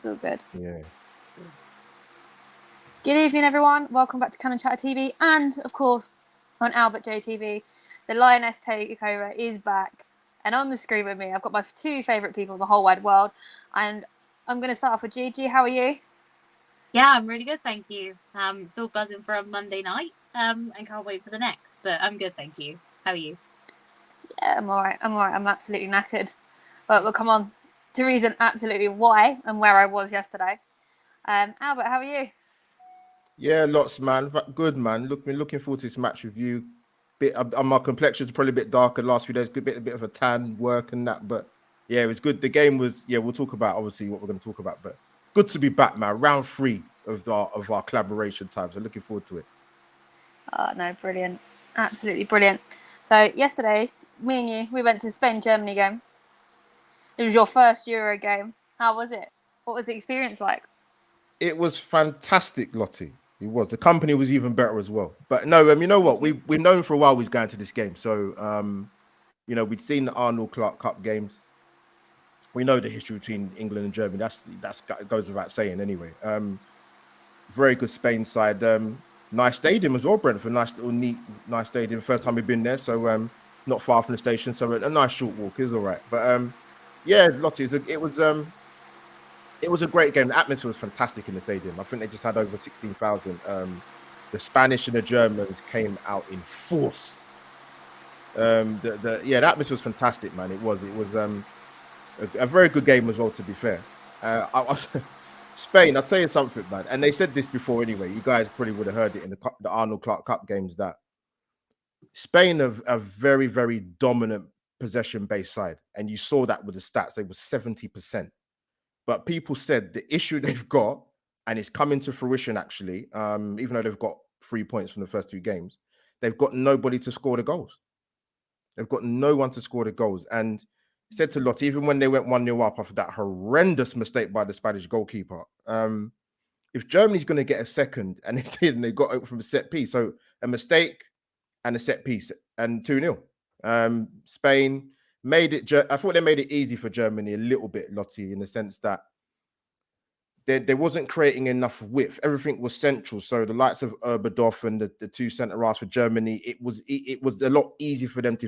all good. Yeah. Good evening, everyone. Welcome back to Canon Chatter TV, and of course, on Albert J TV, the Lioness takeover is back. And on the screen with me, I've got my two favourite people in the whole wide world. And I'm going to start off with Gigi. How are you? Yeah, I'm really good, thank you. Still buzzing for a Monday night, and can't wait for the next. But I'm good, thank you. How are you? Yeah, I'm all right. I'm absolutely knackered. But we'll come on to reason absolutely why and where I was yesterday. Albert, how are you? Yeah, lots, man. Good, man. Looking forward to this match with you. My complexion's probably a bit darker the last few days. A bit of a tan, work and that. But yeah, it was good. The game was. Yeah, we'll talk about obviously what we're going to talk about. But good to be back, man. Round 3 of our collaboration time. So looking forward to it. Oh no, brilliant! Absolutely brilliant. So yesterday, me and you, we went to the Spain-Germany game. It was your first Euro game. How was it? What was the experience like? It was fantastic, Lottie. It was. The company was even better as well. But no, you know what? We've known for a while we was going to this game. So, we'd seen the Arnold Clark Cup games. We know the history between England and Germany. That's goes without saying anyway. Very good Spain side. Nice stadium as well, Brentford. Nice little neat, nice stadium. First time we've been there. So not far from the station. So a nice short walk is all right. But yeah, Lottie, it was a great game. The atmosphere was fantastic in the stadium. I think they just had over 16,000. The Spanish and the Germans came out in force. The atmosphere was fantastic, man. It was a very good game as well, to be fair. Spain, I'll tell you something, man. And they said this before anyway. You guys probably would have heard it in the Arnold Clark Cup games that Spain have a very, very dominant possession-based side. And you saw that with the stats. They were 70%. But people said the issue they've got, and it's coming to fruition actually, even though they've got 3 points from the first 2 games, they've got nobody to score the goals. They've got no one to score the goals. And said to Lottie, even when they went 1-0 up after that horrendous mistake by the Spanish goalkeeper, if Germany's going to get a second, and they did, and they got open from a set piece, so a mistake and a set piece, and 2-0. Spain made it. I thought they made it easy for Germany a little bit, Lottie, in the sense that they wasn't creating enough width. Everything was central. So the likes of Oberhof and the 2 centre halves for Germany, it was a lot easier for them to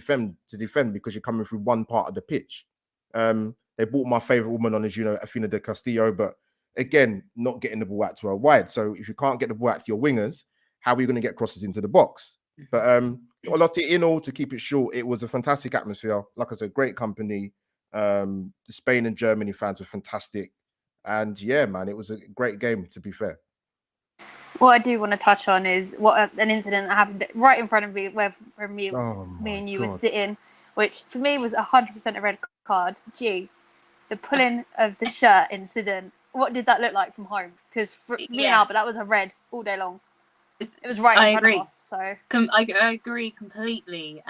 defend because you're coming through one part of the pitch. They brought my favourite woman on, as you know, Afina de Castillo, but again, not getting the ball out to her wide. So if you can't get the ball out to your wingers, how are you going to get crosses into the box? But Lottie, in all, to keep it short, it was a fantastic atmosphere. Like I said, great company. The Spain and Germany fans were fantastic. And yeah, man, it was a great game, to be fair. What I do want to touch on is an incident that happened right in front of me, where me and you were sitting, which for me was 100% a red card. The pulling of the shirt incident. What did that look like from home? Because for me and Albert, that was a red all day long. It was right in front of us. So I agree completely.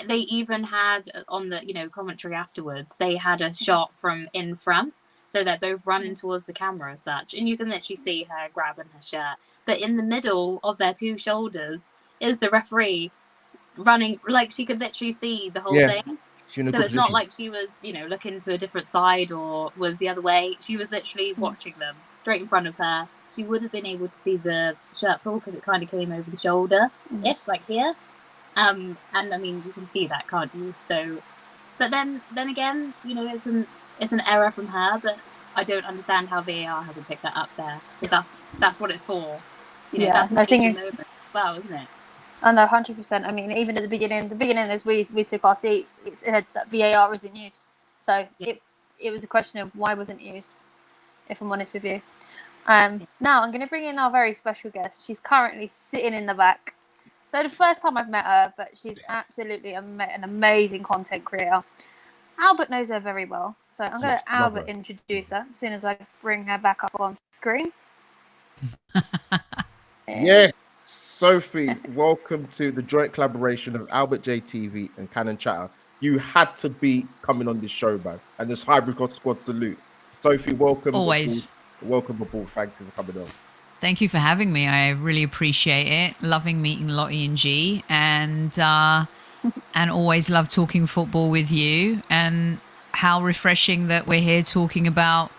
They even had on the commentary afterwards, they had a shot from in front. So they're both running towards the camera as such. And you can literally see her grabbing her shirt. But in the middle of their 2 shoulders is the referee running, like she could literally see the whole thing. So it's not like she was, looking to a different side or was the other way. She was literally watching them straight in front of her. She would have been able to see the shirt pull because it kind of came over the shoulder-ish, like here. And I mean, you can see that, can't you? So, but then again, it's an error from her, but I don't understand how VAR hasn't picked that up there, because that's what it's for. That's a major moment as well, isn't it? I know, 100%. I mean, even at the beginning as we took our seats, it said that VAR is in use. So it was a question of why wasn't it used, if I'm honest with you. Now I'm going to bring in our very special guest. She's currently sitting in the back. So the first time I've met her, but she's absolutely an amazing content creator. Albert knows her very well, so I'm going to let Albert introduce her as soon as I bring her back up on screen. Yeah, Sophie, welcome to the joint collaboration of Albert J TV and Canon Chatter. You had to be coming on this show, man, and this hybrid squad salute. Sophie, welcome. Always. Welcome aboard. Thank you for coming on. Thank you for having me. I really appreciate it. Loving meeting Lottie and G, and always love talking football with you, and how refreshing that we're here talking about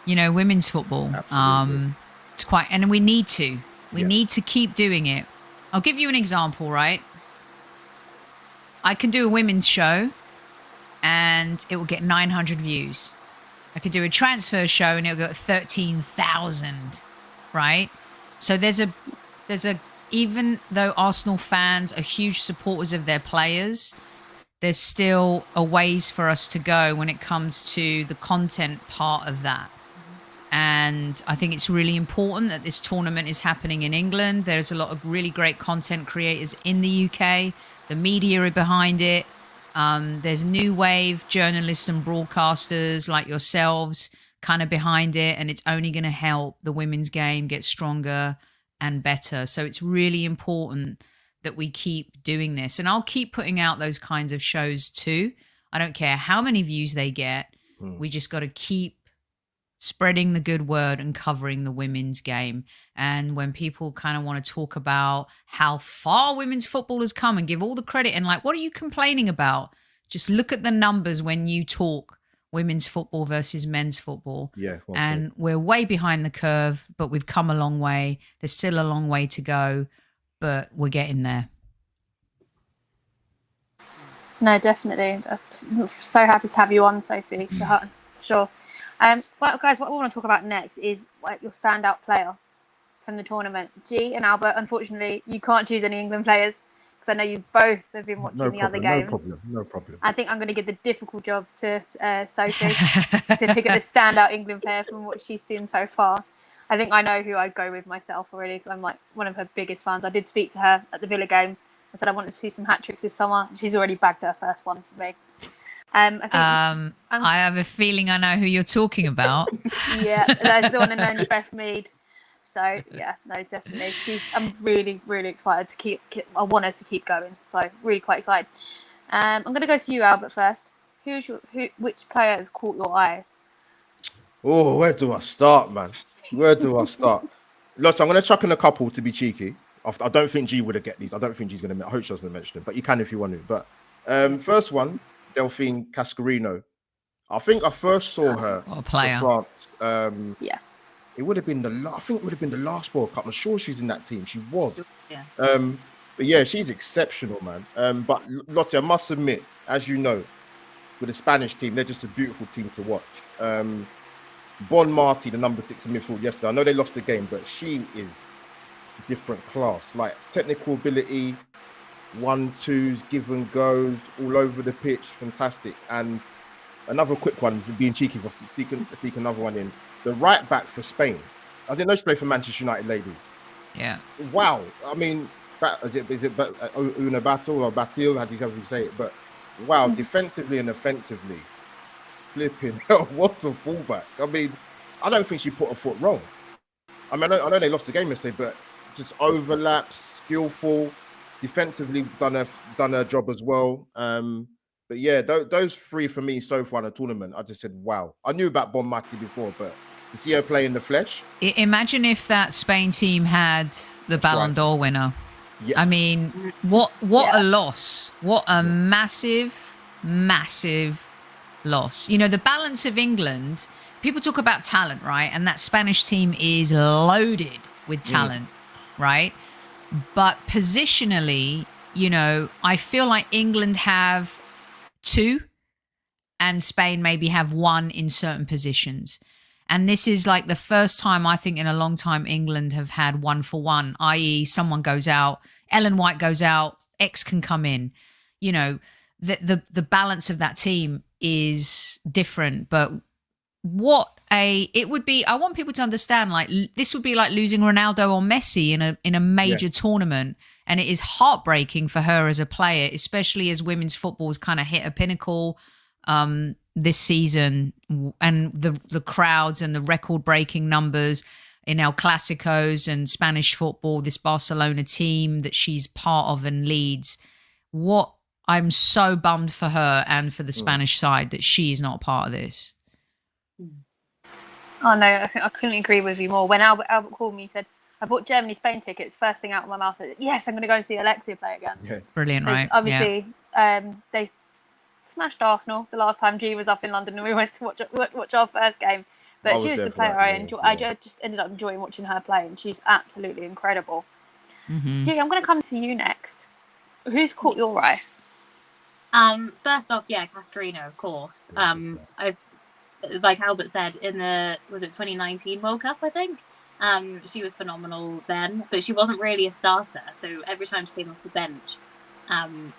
women's football. Absolutely. It's quite, and we need to. We Yeah. need to keep doing it. I'll give you an example, right? I can do a women's show and it will get 900 views. I could do a transfer show and it'll get 13,000, right? So there's a, even though Arsenal fans are huge supporters of their players, there's still a ways for us to go when it comes to the content part of that. And I think it's really important that this tournament is happening in England. There's a lot of really great content creators in the UK. The media are behind it. There's new wave journalists and broadcasters like yourselves kind of behind it. And it's only going to help the women's game get stronger and better. So it's really important that we keep doing this. And I'll keep putting out those kinds of shows too. I don't care how many views they get. We just got to keep spreading the good word and covering the women's game. And when people kind of want to talk about how far women's football has come and give all the credit and like, what are you complaining about? Just look at the numbers when you talk women's football versus men's football. Yeah. And we're way behind the curve, but we've come a long way. There's still a long way to go, but we're getting there. No, definitely. I'm so happy to have you on, Sophie. Sure. Well, guys, what we want to talk about next is your standout player from the tournament. G and Albert, unfortunately, you can't choose any England players because I know you both have been watching the other games. No problem. I think I'm going to give the difficult job to Sophie to pick up the standout England player from what she's seen so far. I think I know who I'd go with myself already because I'm like one of her biggest fans. I did speak to her at the Villa game. I said I wanted to see some hat-tricks this summer. She's already bagged her first one for me. I have a feeling I know who you're talking about. Yeah, that's the one and only Beth Mead. So yeah, no, definitely. I'm really, really excited to keep. I want her to keep going. So really quite excited. I'm going to go to you, Albert, first. Which player has caught your eye? Oh, where do I start, man? Where do I start? Look, I'm going to chuck in a couple to be cheeky. I don't think G would have get these. I don't think G's going to. I hope she doesn't mention them, but you can if you want to. But first one, Delphine Cascarino. I think I first saw her for France. Yeah. It would have been I think it would have been the last World Cup. I'm sure she's in that team. She was. Yeah. But yeah, she's exceptional, man. But Lottie, I must admit, as you know, with the Spanish team, they're just a beautiful team to watch. Bon Marti, the number 6 in midfield yesterday. I know they lost the game, but she is different class. Like technical ability, 1-2s, give and goes, all over the pitch, fantastic. And another quick one, being cheeky, speak another one in. The right back for Spain. I didn't know she played for Manchester United lady. Yeah. Wow. I mean, is it Una Battle or Batil? How do you say it? But wow, defensively and offensively, flipping hell, what a fullback. I mean, I don't think she put her foot wrong. I mean, I know they lost the game yesterday, but just overlaps, skillful, defensively done her job as well. But yeah, those three for me so far in the tournament, I just said, wow. I knew about Bon Mati before, but to see her play in the flesh. Imagine if that Spain team had the Ballon d'Or winner. Yeah. I mean, what a loss. What a massive, massive loss. You know, the balance of England, people talk about talent, right? And that Spanish team is loaded with talent, right? But positionally, you know, I feel like England have 2 and Spain maybe have 1 in certain positions. And this is like the first time I think in a long time England have had 1-for-1, i.e. someone goes out, Ellen White goes out, X can come in. You know, the balance of that team is different. But it would be, I want people to understand, like, this would be like losing Ronaldo or Messi in a major tournament. And it is heartbreaking for her as a player, especially as women's football's kind of hit a pinnacle this season, and the crowds and the record-breaking numbers in El Clásicos and Spanish football, this Barcelona team that she's part of and leads. I'm so bummed for her and for the Spanish side that she is not a part of this. Oh no, I couldn't agree with you more. When Albert called me, he said, I bought Germany-Spain tickets. First thing out of my mouth, I said, yes, I'm going to go and see Alexia play again. Yeah. Brilliant, right? Obviously, they smashed Arsenal the last time G was up in London and we went to watch our first game. But I she was there the for player that, I yeah, enjoy. yeah. I just ended up enjoying watching her play, and she's absolutely incredible. Mm-hmm. Gee, I'm going to come to you next. Who's caught your eye? First off, yeah, Cascarino, of course. I've, like Albert said, in the, was it 2019 World Cup, I think? She was phenomenal then, but she wasn't really a starter. So every time she came off the bench,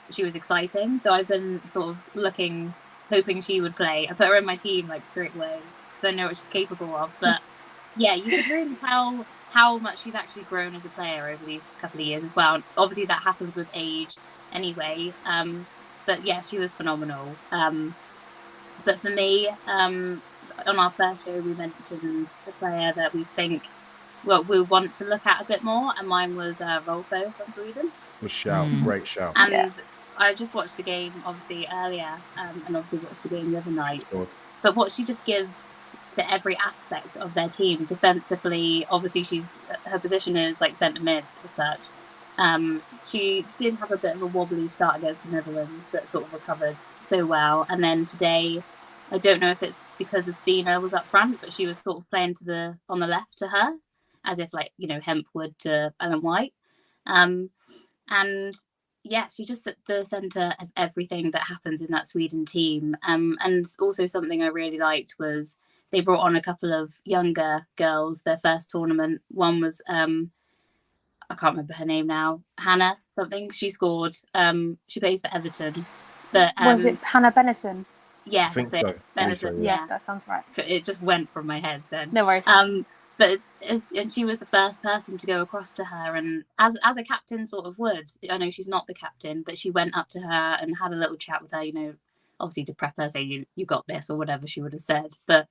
she was exciting. So I've been sort of hoping she would play. I put her in my team like straight away because I know what she's capable of. But yeah, you could really tell how much she's actually grown as a player over these couple of years as well. And obviously, that happens with age anyway. But yeah, she was phenomenal. But for me, on our first show, we mentioned a player that we think, well, we want to look at a bit more, and mine was Rolfo from Sweden. Good shout, great shout. And I just watched the game, obviously, earlier, and obviously watched the game the other night. Sure. But what she just gives to every aspect of their team, defensively, obviously her position is like centre mid as such. She did have a bit of a wobbly start against the Netherlands, but sort of recovered so well. And then today, I don't know if it's because Estina was up front, but she was sort of playing on the left to her, as if like, you know, Hempwood to Ellen White. And yeah, she's just at the centre of everything that happens in that Sweden team. And also something I really liked was they brought on a couple of younger girls, their first tournament. One was, I can't remember her name now, Hannah something. She scored. She plays for Everton. But Was it Hannah Benison? Yeah, I think that's so. it. Benison, yeah. That sounds right. It just went from my head then. No worries. And she was the first person to go across to her, and as a captain sort of would. I know she's not the captain, but she went up to her and had a little chat with her, you know, obviously to prep her, say you got this or whatever she would have said. But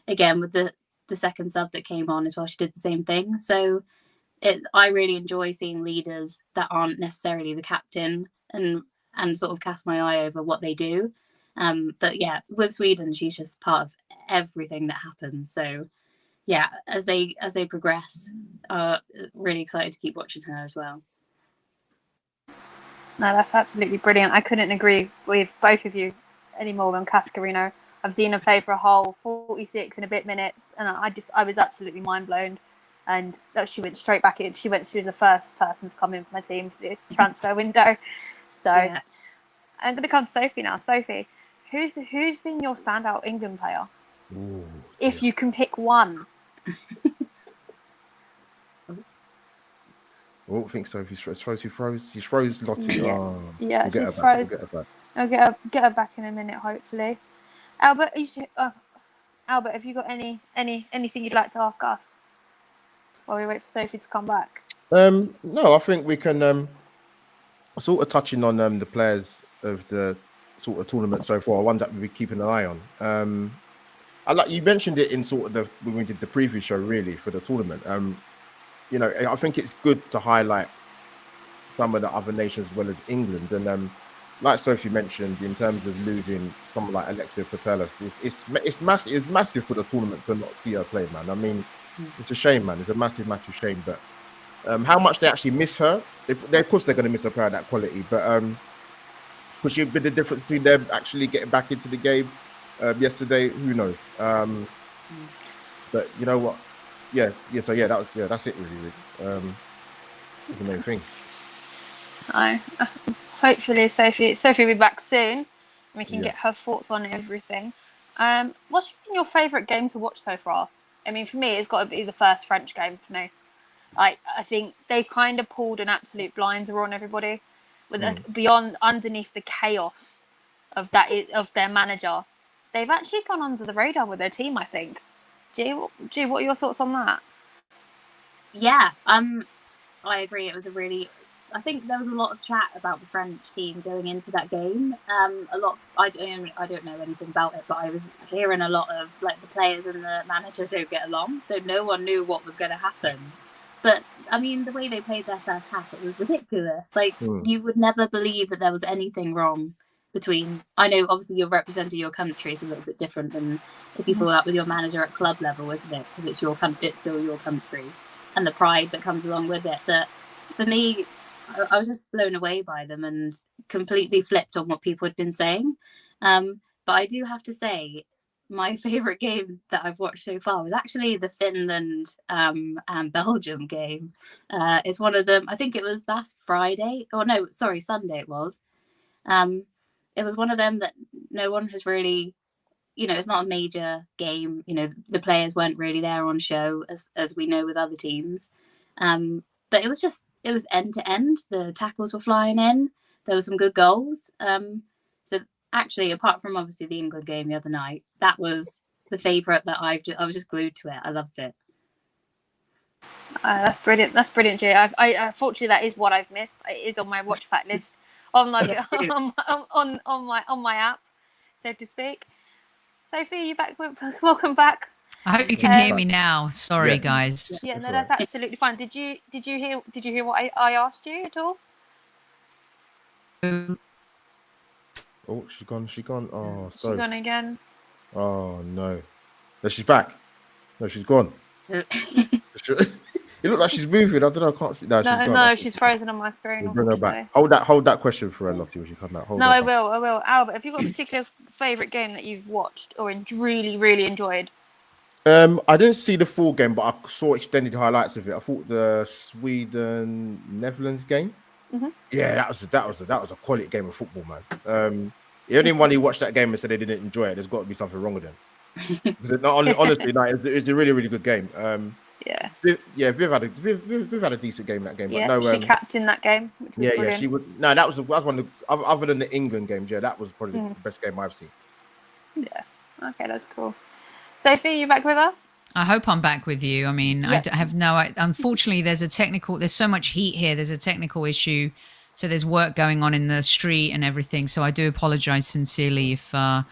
again, with the second sub that came on as well, she did the same thing. So I really enjoy seeing leaders that aren't necessarily the captain and sort of cast my eye over what they do. But yeah, with Sweden, she's just part of everything that happens. So yeah, as they progress, really excited to keep watching her as well. No, that's absolutely brilliant. I couldn't agree with both of you any more than Cascarino. I've seen her play for a whole 46 and a bit minutes, and I was absolutely mind blown. And she went straight back in. She was the first person to come in for my team for the transfer window. So yeah. I'm going to come to Sophie now. Sophie, who's been your standout England player? Ooh, if you can pick one. I don't think Sophie froze. She froze Lottie. Yeah, oh, yeah, we'll she's froze. I'll get her back. I'll get her back in a minute, hopefully. Albert, Albert, have you got anything you'd like to ask us while we wait for Sophie to come back? No, I think we can sort of touching on the players of the sort of tournament so far, ones that we'll be keeping an eye on. I like you mentioned it in sort of when we did the preview show, really, for the tournament. You know, I think it's good to highlight some of the other nations as well as England. And like Sophie mentioned, in terms of losing someone like Alexia Putellas, it's massive. It's massive for the tournament to not see her play, man. I mean, it's a shame, man. It's a massive shame. But how much they actually miss her, of course they're going to miss a player of that quality. But could she be the difference between them actually getting back into the game yesterday? Who knows? But you know what? So that's it really. That's the main thing. So hopefully Sophie will be back soon and we can get her thoughts on everything. What's been your favourite game to watch so far? I mean, for me, it's got to be the first French game for me. I think they kind of pulled an absolute blinder on everybody, with underneath the chaos of their manager. They've actually gone under the radar with their team, I think. G, what are your thoughts on that? Yeah, I agree. It was I think there was a lot of chat about the French team going into that game. I don't know anything about it, but I was hearing a lot of like the players and the manager don't get along, so no one knew what was going to happen. But I mean, the way they played their first half, it was ridiculous. Like you would never believe that there was anything wrong between. I know, obviously, you're representing your country is a little bit different than if you fall out with your manager at club level, isn't it? Because it's still your country, and the pride that comes along with it. But for me, I was just blown away by them and completely flipped on what people had been saying. But I do have to say, my favorite game that I've watched so far was actually the Finland and Belgium game. It's one of them. I think it was last Friday, or no, sorry, Sunday it was. It was one of them that no one has really, it's not a major game. The players weren't really there on show as we know with other teams. But it was end to end. The tackles were flying in. There were some good goals. So actually, apart from obviously the England game the other night, that was the favourite that I was just glued to it. I loved it. That's brilliant. That's brilliant, Jay. Unfortunately, that is what I've missed. It is on my watch back list on my app, so to speak. Sophie, you back? Welcome back. I hope you can hear me now. Sorry, guys. Yeah, no, that's absolutely fine. Did you hear what I asked you at all? Oh, she's gone. Oh, sorry. She's gone again. Oh no. No, she's back. No, she's gone. It looked like she's moving. I don't know. I can't see. No, she's gone. No, she's frozen on my screen. We'll bring her back. Hold that question for her, Lottie, when she comes back. I will. Albert, have you got a particular favourite game that you've watched or really, really enjoyed? I didn't see the full game, but I saw extended highlights of it. I thought the Sweden-Netherlands game. Mm-hmm. Yeah, that was a quality game of football, man. The only one who watched that game and said they didn't enjoy it, there's got to be something wrong with them. Honestly, it's a really, really good game. Viv had a decent game in that game. Yeah, but no, she captained that game. Which was brilliant. She would. No, that was one of the, other than the England games. Yeah, that was probably the best game I've seen. Yeah. Okay, that's cool. Sophie, you back with us? I hope I'm back with you. I mean, I have unfortunately, there's so much heat here. There's a technical issue. So there's work going on in the street and everything. So I do apologize sincerely if I'm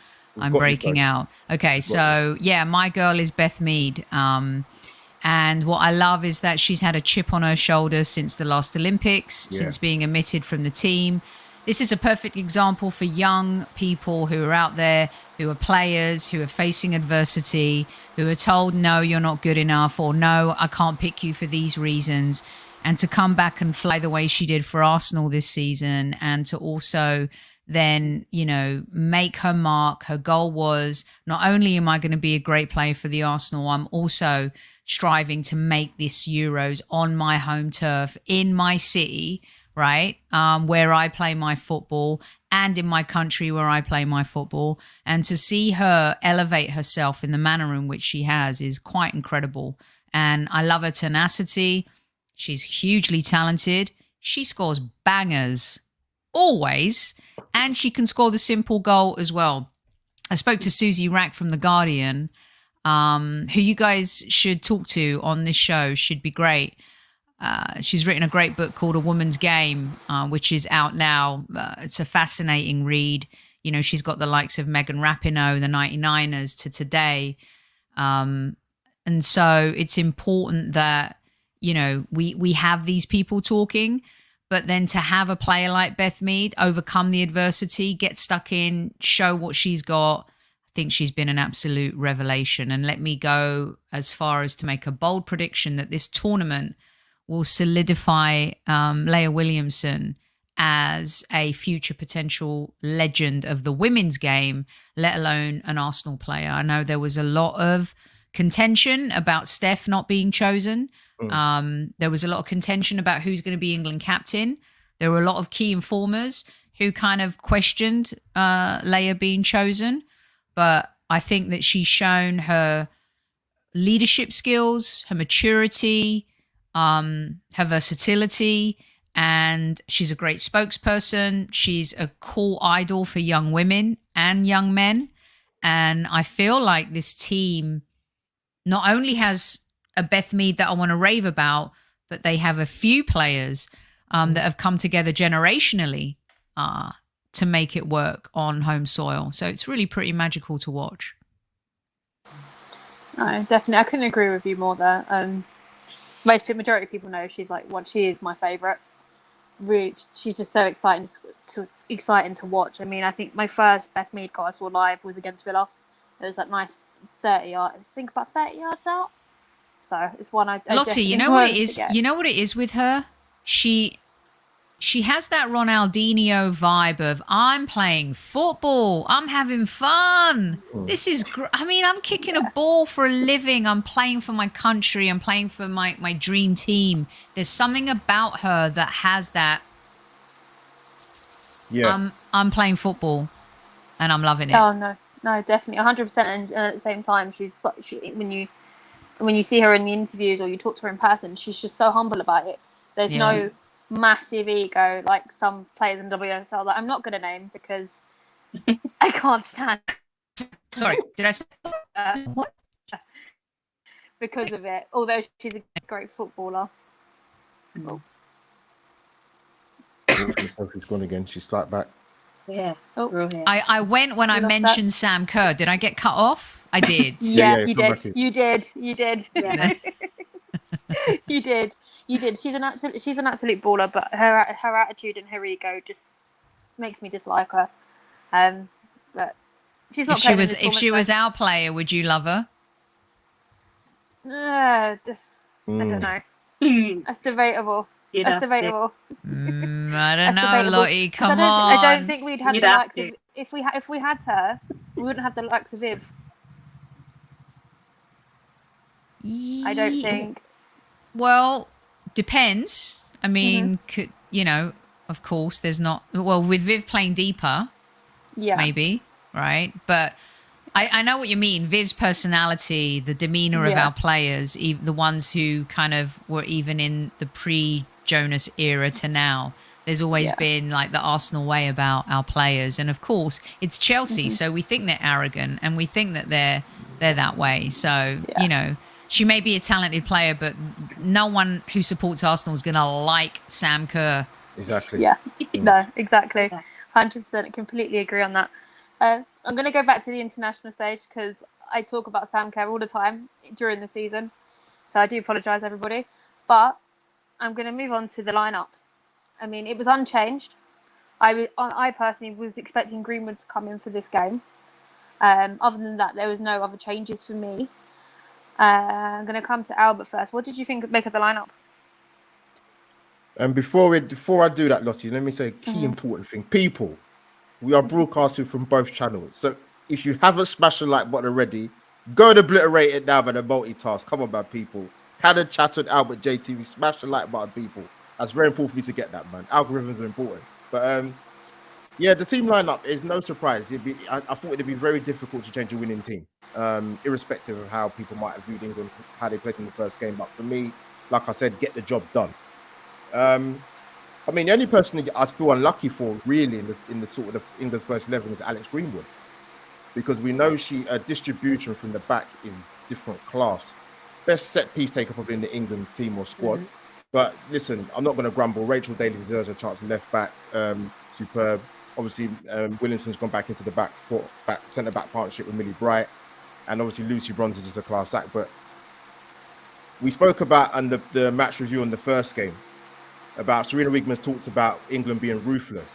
breaking out. Okay, so my girl is Beth Mead. And what I love is that she's had a chip on her shoulder since the last Olympics, since being omitted from the team. This is a perfect example for young people who are out there, who are players, who are facing adversity, who are told, no, you're not good enough, or no, I can't pick you for these reasons. And to come back and fly the way she did for Arsenal this season, and to also then, make her mark. Her goal was, not only am I going to be a great player for the Arsenal, I'm also striving to make this Euros on my home turf, in my city, right, where I play my football, and in my country where I play my football. And to see her elevate herself in the manner in which she has is quite incredible. And I love her tenacity. She's hugely talented. She scores bangers always, and she can score the simple goal as well. I spoke to Susie Rack from The Guardian, who you guys should talk to on this show. She'd be great. She's written a great book called A Woman's Game, which is out now. It's a fascinating read. She's got the likes of Megan Rapinoe, the 99ers, to today. And so it's important that, we have these people talking, but then to have a player like Beth Mead overcome the adversity, get stuck in, show what she's got, I think she's been an absolute revelation. And let me go as far as to make a bold prediction that this tournament will solidify Leah Williamson as a future potential legend of the women's game, let alone an Arsenal player. I know there was a lot of contention about Steph not being chosen. There was a lot of contention about who's going to be England captain. There were a lot of key informers who kind of questioned Leah being chosen. But I think that she's shown her leadership skills, her maturity, her versatility, and she's a great spokesperson. She's a cool idol for young women and young men. And I feel like this team not only has a Beth Mead that I want to rave about, but they have a few players that have come together generationally to make it work on home soil. So it's really pretty magical to watch. No, definitely. I couldn't agree with you more there. Majority of people know she is my favourite. Really, she's just so exciting to watch. I mean, I think my first Beth Mead goal I saw live was against Villa. It was that nice 30 yards. I think about 30 yards out. So it's one I Lottie, you know what it is? You know what it is with her? She she has that Ronaldinho vibe of I'm playing football, I'm having fun. This is I mean, I'm kicking a ball for a living. I'm playing for my country. I'm playing for my dream team. There's something about her that has that. Yeah. I'm playing football, and I'm loving it. Oh no, definitely 100%. And at the same time, when you see her in the interviews or you talk to her in person, she's just so humble about it. There's no massive ego like some players in WSL that I'm not going to name because I can't stand. Sorry, did I say what? Because of it, although she's a great footballer. Sophie's gone again. She's right back. Yeah. Oh. We're all here. I went when I mentioned Sam Kerr. Did I get cut off? I did. Yeah, you you come did. back You did. You did. Yeah. You did. You did. She's an absolute baller, but her attitude and her ego just makes me dislike her. But she's not. If she was our player, would you love her? I don't know. That's debatable. That's debatable. I don't know, Lottie. Come on. I don't think we'd have the likes of if we had her. We wouldn't have the likes of Viv. I don't think. Well, depends. I mean, of course, there's not. Well, with Viv playing deeper, maybe, right? But I know what you mean. Viv's personality, the demeanor of our players, even the ones who kind of were even in the pre-Jonas era to now. There's always been like the Arsenal way about our players, and of course, it's Chelsea, so we think they're arrogant and we think that they're that way. So she may be a talented player, but no one who supports Arsenal is going to like Sam Kerr. Exactly. Yeah. No, exactly. 100%. Completely agree on that. I'm going to go back to the international stage because I talk about Sam Kerr all the time during the season. So I do apologise, everybody. But I'm going to move on to the lineup. I mean, it was unchanged. I personally was expecting Greenwood to come in for this game. Other than that, there was no other changes for me. I'm going to come to Albert first. What did you make of the lineup? And before I do that, Lottie, let me say a key important thing. People, we are broadcasting from both channels. So if you haven't smashed the like button already, go and obliterate it now by the multitask. Come on, man, people. Cannon, Chatton, Albert, JTV, smash the like button, people. That's very important for me to get that, man. Algorithms are important. But the team lineup is no surprise. I thought it'd be very difficult to change a winning team, irrespective of how people might have viewed England, how they played in the first game. But for me, like I said, get the job done. I mean, the only person that I feel unlucky for, really, in the sort of England first 11 is Alex Greenwood, because we know her distribution from the back is different class. Best set piece taker probably in the England team or squad. But listen, I'm not going to grumble. Rachel Daly deserves a chance left back. Superb. Obviously, Williamson's gone back into the centre back partnership with Millie Bright, and obviously Lucy Bronze is a class act. But we spoke about on the match review on the first game about Serena Wigman's talked about England being ruthless.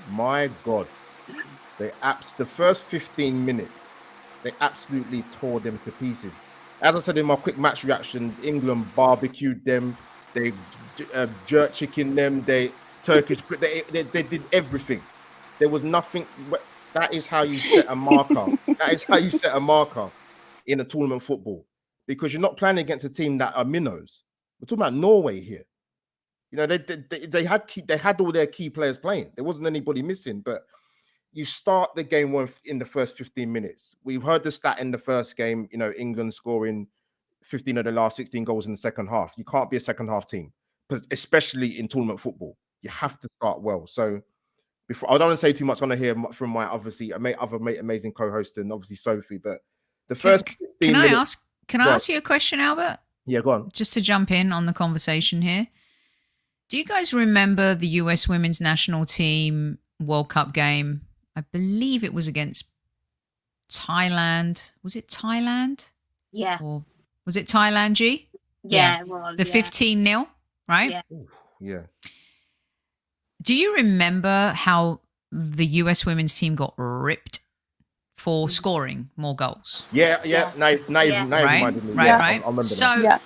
My God, the first 15 minutes, they absolutely tore them to pieces. As I said in my quick match reaction, England barbecued them, they jerk chicken them, they Turkish, they did everything. There was nothing. That is how you set a marker. That is how you set a marker in a tournament football, because you're not playing against a team that are minnows. We're talking about Norway here. You know, they had all their key players playing. There wasn't anybody missing. But you start the game in the first 15 minutes. We've heard the stat in the first game. You know, England scoring 15 of the last 16 goals in the second half. You can't be a second half team, especially in tournament football. You have to start well. So before, I don't want to say too much. I want to hear from my obviously amazing co-host and obviously Sophie. But the first 15 minutes. Can I ask you a question, Albert? Yeah, go on. Just to jump in on the conversation here. Do you guys remember the US women's national team World Cup game? I believe it was against Thailand. Was it Thailand? Yeah. Or was it Thailand, G? Yeah, it was. The 15-0, right? Yeah. Yeah. Do you remember how the US women's team got ripped for scoring more goals? Yeah. Now you reminded me. Right. I remember that.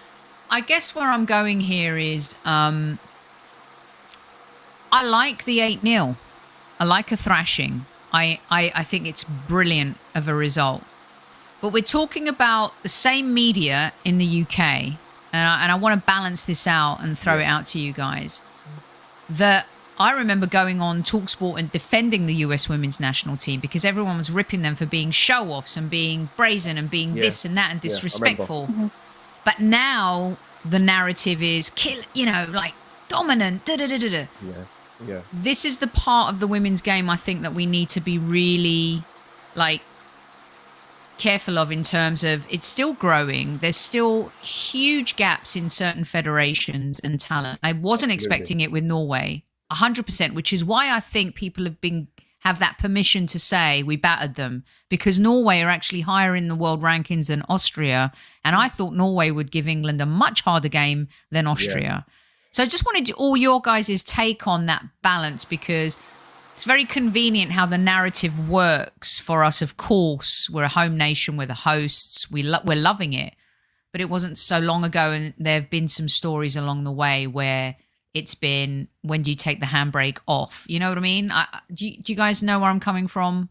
I guess where I'm going here is I like the 8-0. I like a thrashing. I think it's brilliant of a result. But we're talking about the same media in the UK, and I want to balance this out and throw it out to you guys. That I remember going on TalkSport and defending the US women's national team because everyone was ripping them for being show-offs and being brazen and being this and that and disrespectful. But now the narrative is kill, like dominant. Yeah. This is the part of the women's game I think that we need to be really like careful of in terms of it's still growing. There's still huge gaps in certain federations and talent. I wasn't expecting it with Norway, 100%, which is why I think people have that permission to say we battered them, because Norway are actually higher in the world rankings than Austria. And I thought Norway would give England a much harder game than Austria. Yeah. So I just wanted all your guys' take on that balance, because it's very convenient how the narrative works for us. Of course, we're a home nation, we're the hosts, we're loving it. But it wasn't so long ago, and there have been some stories along the way where it's been, when do you take the handbrake off? You know what I mean? Do you guys know where I'm coming from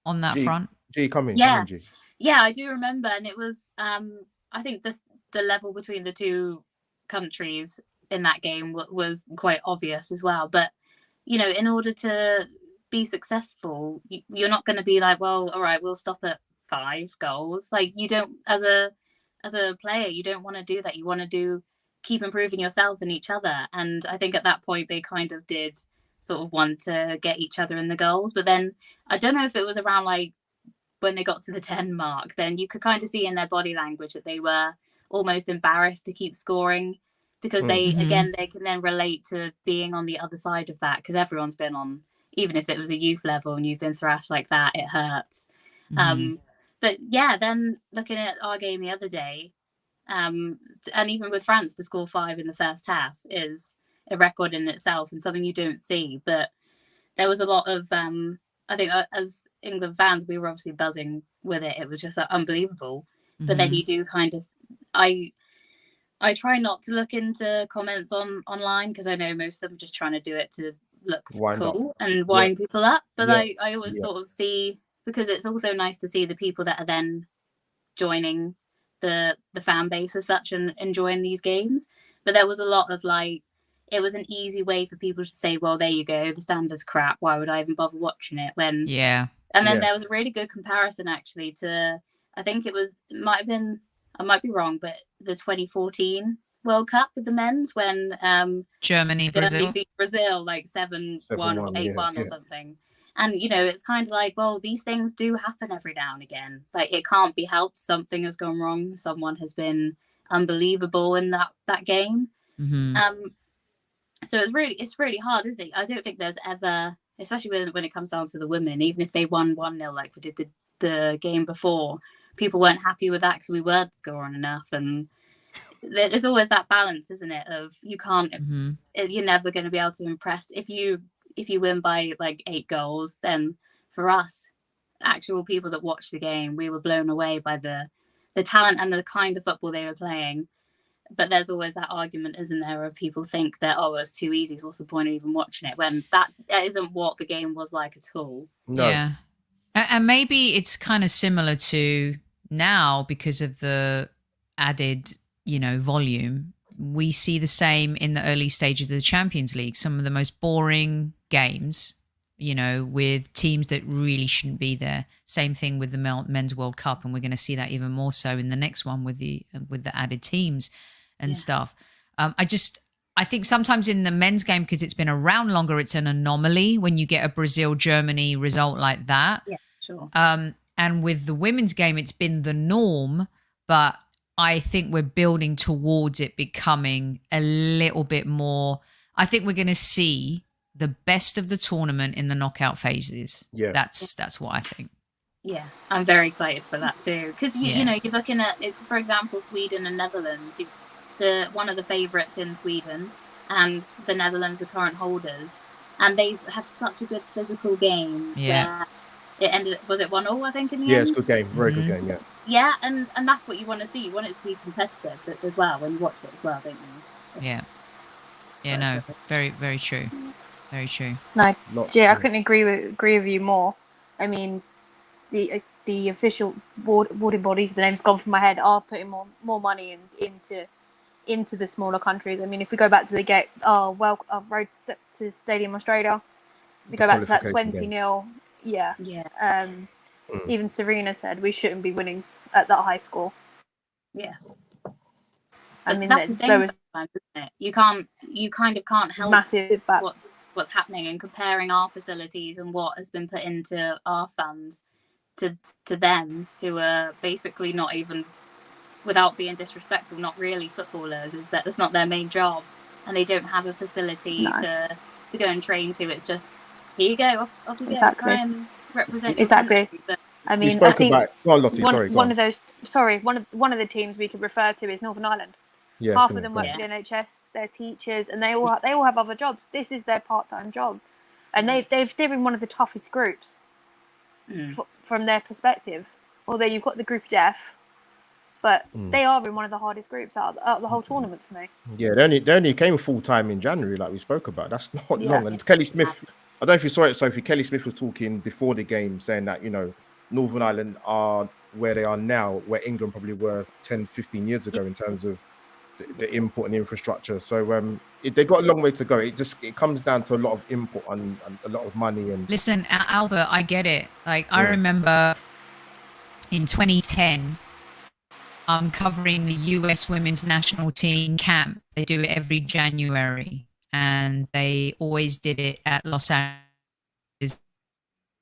on that front? Yeah, I do remember. And it was, I think the level between the two countries in that game was quite obvious as well. But, in order to be successful, you're not going to be like, well, all right, we'll stop at 5 goals. Like, you don't, as a player, you don't want to do that. You want to keep improving yourself and each other. And I think at that point they kind of did sort of want to get each other in the goals. But then I don't know if it was around like when they got to the 10 mark, then you could kind of see in their body language that they were almost embarrassed to keep scoring, because they can then relate to being on the other side of that, because everyone's been on, even if it was a youth level and you've been thrashed like that, it hurts. But yeah, then looking at our game the other day, and even with France to score 5 in the first half is a record in itself and something you don't see. But there was a lot of, I think as England fans, we were obviously buzzing with it. It was just unbelievable. But then you do kind of, I try not to look into comments online, because I know most of them are just trying to do it to look cool and wind people up. But I always sort of see, because it's also nice to see the people that are then joining the fan base as such and enjoying these games. But there was a lot of like, it was an easy way for people to say, well, there you go, the standard's crap, why would I even bother watching it? And then there was a really good comparison actually to, I think it might have been, I might be wrong, but the 2014 World Cup with the men's, when Germany beat Brazil like 7-1 or 8-1 or something. And, it's kind of like, well, these things do happen every now and again. Like, it can't be helped. Something has gone wrong. Someone has been unbelievable in that game. So it's really hard, isn't it? I don't think there's ever, especially when it comes down to the women, even if they won 1-0 like we did the game before, people weren't happy with that because we weren't scoring enough. And there's always that balance, isn't it? Of you can't, you're never going to be able to impress. If you win by like 8 goals, then for us, actual people that watched the game, we were blown away by the talent and the kind of football they were playing. But there's always that argument, isn't there, of people think that, oh, it's too easy, so what's the point of even watching it, when that isn't what the game was like at all. No. Yeah. And maybe it's kind of similar to now, because of the added, volume. We see the same in the early stages of the Champions League. Some of the most boring games, with teams that really shouldn't be there. Same thing with the Men's World Cup, and we're going to see that even more so in the next one with the added teams and stuff. I think sometimes in the men's game, because it's been around longer, it's an anomaly when you get a Brazil-Germany result like that. Yeah, sure. And with the women's game, it's been the norm, but I think we're building towards it becoming a little bit more. I think we're going to see the best of the tournament in the knockout phases. Yeah, that's what I think. Yeah, I'm very excited for that too, because you're looking at, for example, Sweden and Netherlands. One of the favourites in Sweden, and the Netherlands, the current holders, and they had such a good physical game. Yeah. It ended, was it 1-1, I think, in the end? Yeah, it's a good game. Very good game, yeah. Yeah, and that's what you want to see. You want it to be competitive as well when you watch it as well, don't you? Yeah, no, very, very true. Very true. No, Not Jay, I true. couldn't agree with you more. I mean, the official boarding bodies, the name's gone from my head, are putting more money into the smaller countries. I mean, if we go back to the road to Stadium Australia, we go back to that Qualification 20-0. Yeah. Yeah. Even Serena said we shouldn't be winning at that high score. Yeah. I mean, that's the thing sometimes, isn't it? You kind of can't help massive back. what's happening and comparing our facilities and what has been put into our funds to them, who are basically not even, without being disrespectful, not really footballers. Is that it's not their main job, and they don't have a facility to go and train to. It's just, here you go, off you go, try and represent your country. But, I mean, I think one of the teams we could refer to is Northern Ireland. Yeah, half of them work for the NHS. They're teachers, and they all have other jobs. This is their part-time job, and they're in one of the toughest groups from their perspective. Although you've got the group of death, but they are in one of the hardest groups out of the whole tournament for me. Yeah, they only came full-time in January, like we spoke about. That's not long. And Kelly Smith, I don't know if you saw it, Sophie. Kelly Smith was talking before the game, saying that, you know, Northern Ireland are where they are now, where England probably were 10, 15 years ago in terms of the input and infrastructure. So they got a long way to go. It comes down to a lot of input and a lot of money. And listen, Albert, I get it. Like, I remember in 2010, I'm covering the US women's national team camp. They do it every January, and they always did it at Los Angeles.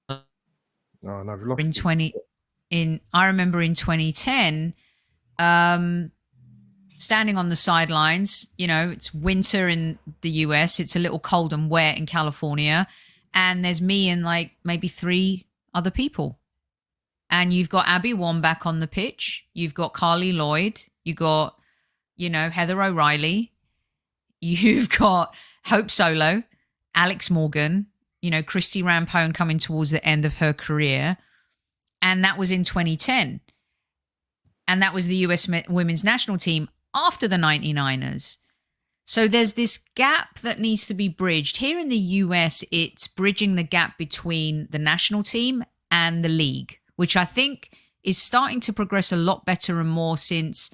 Oh, no, I've lost I remember in 2010, standing on the sidelines. You know, it's winter in the US. It's a little cold and wet in California, and there's me and like maybe 3 other people. And you've got Abby Wambach on the pitch. You've got Carly Lloyd. You got, you know, Heather O'Reilly. You've got Hope Solo, Alex Morgan, you know, Christy Rampone coming towards the end of her career. And that was in 2010. And that was the US women's national team after the 99ers. So there's this gap that needs to be bridged. Here in the US, it's bridging the gap between the national team and the league, which I think is starting to progress a lot better and more since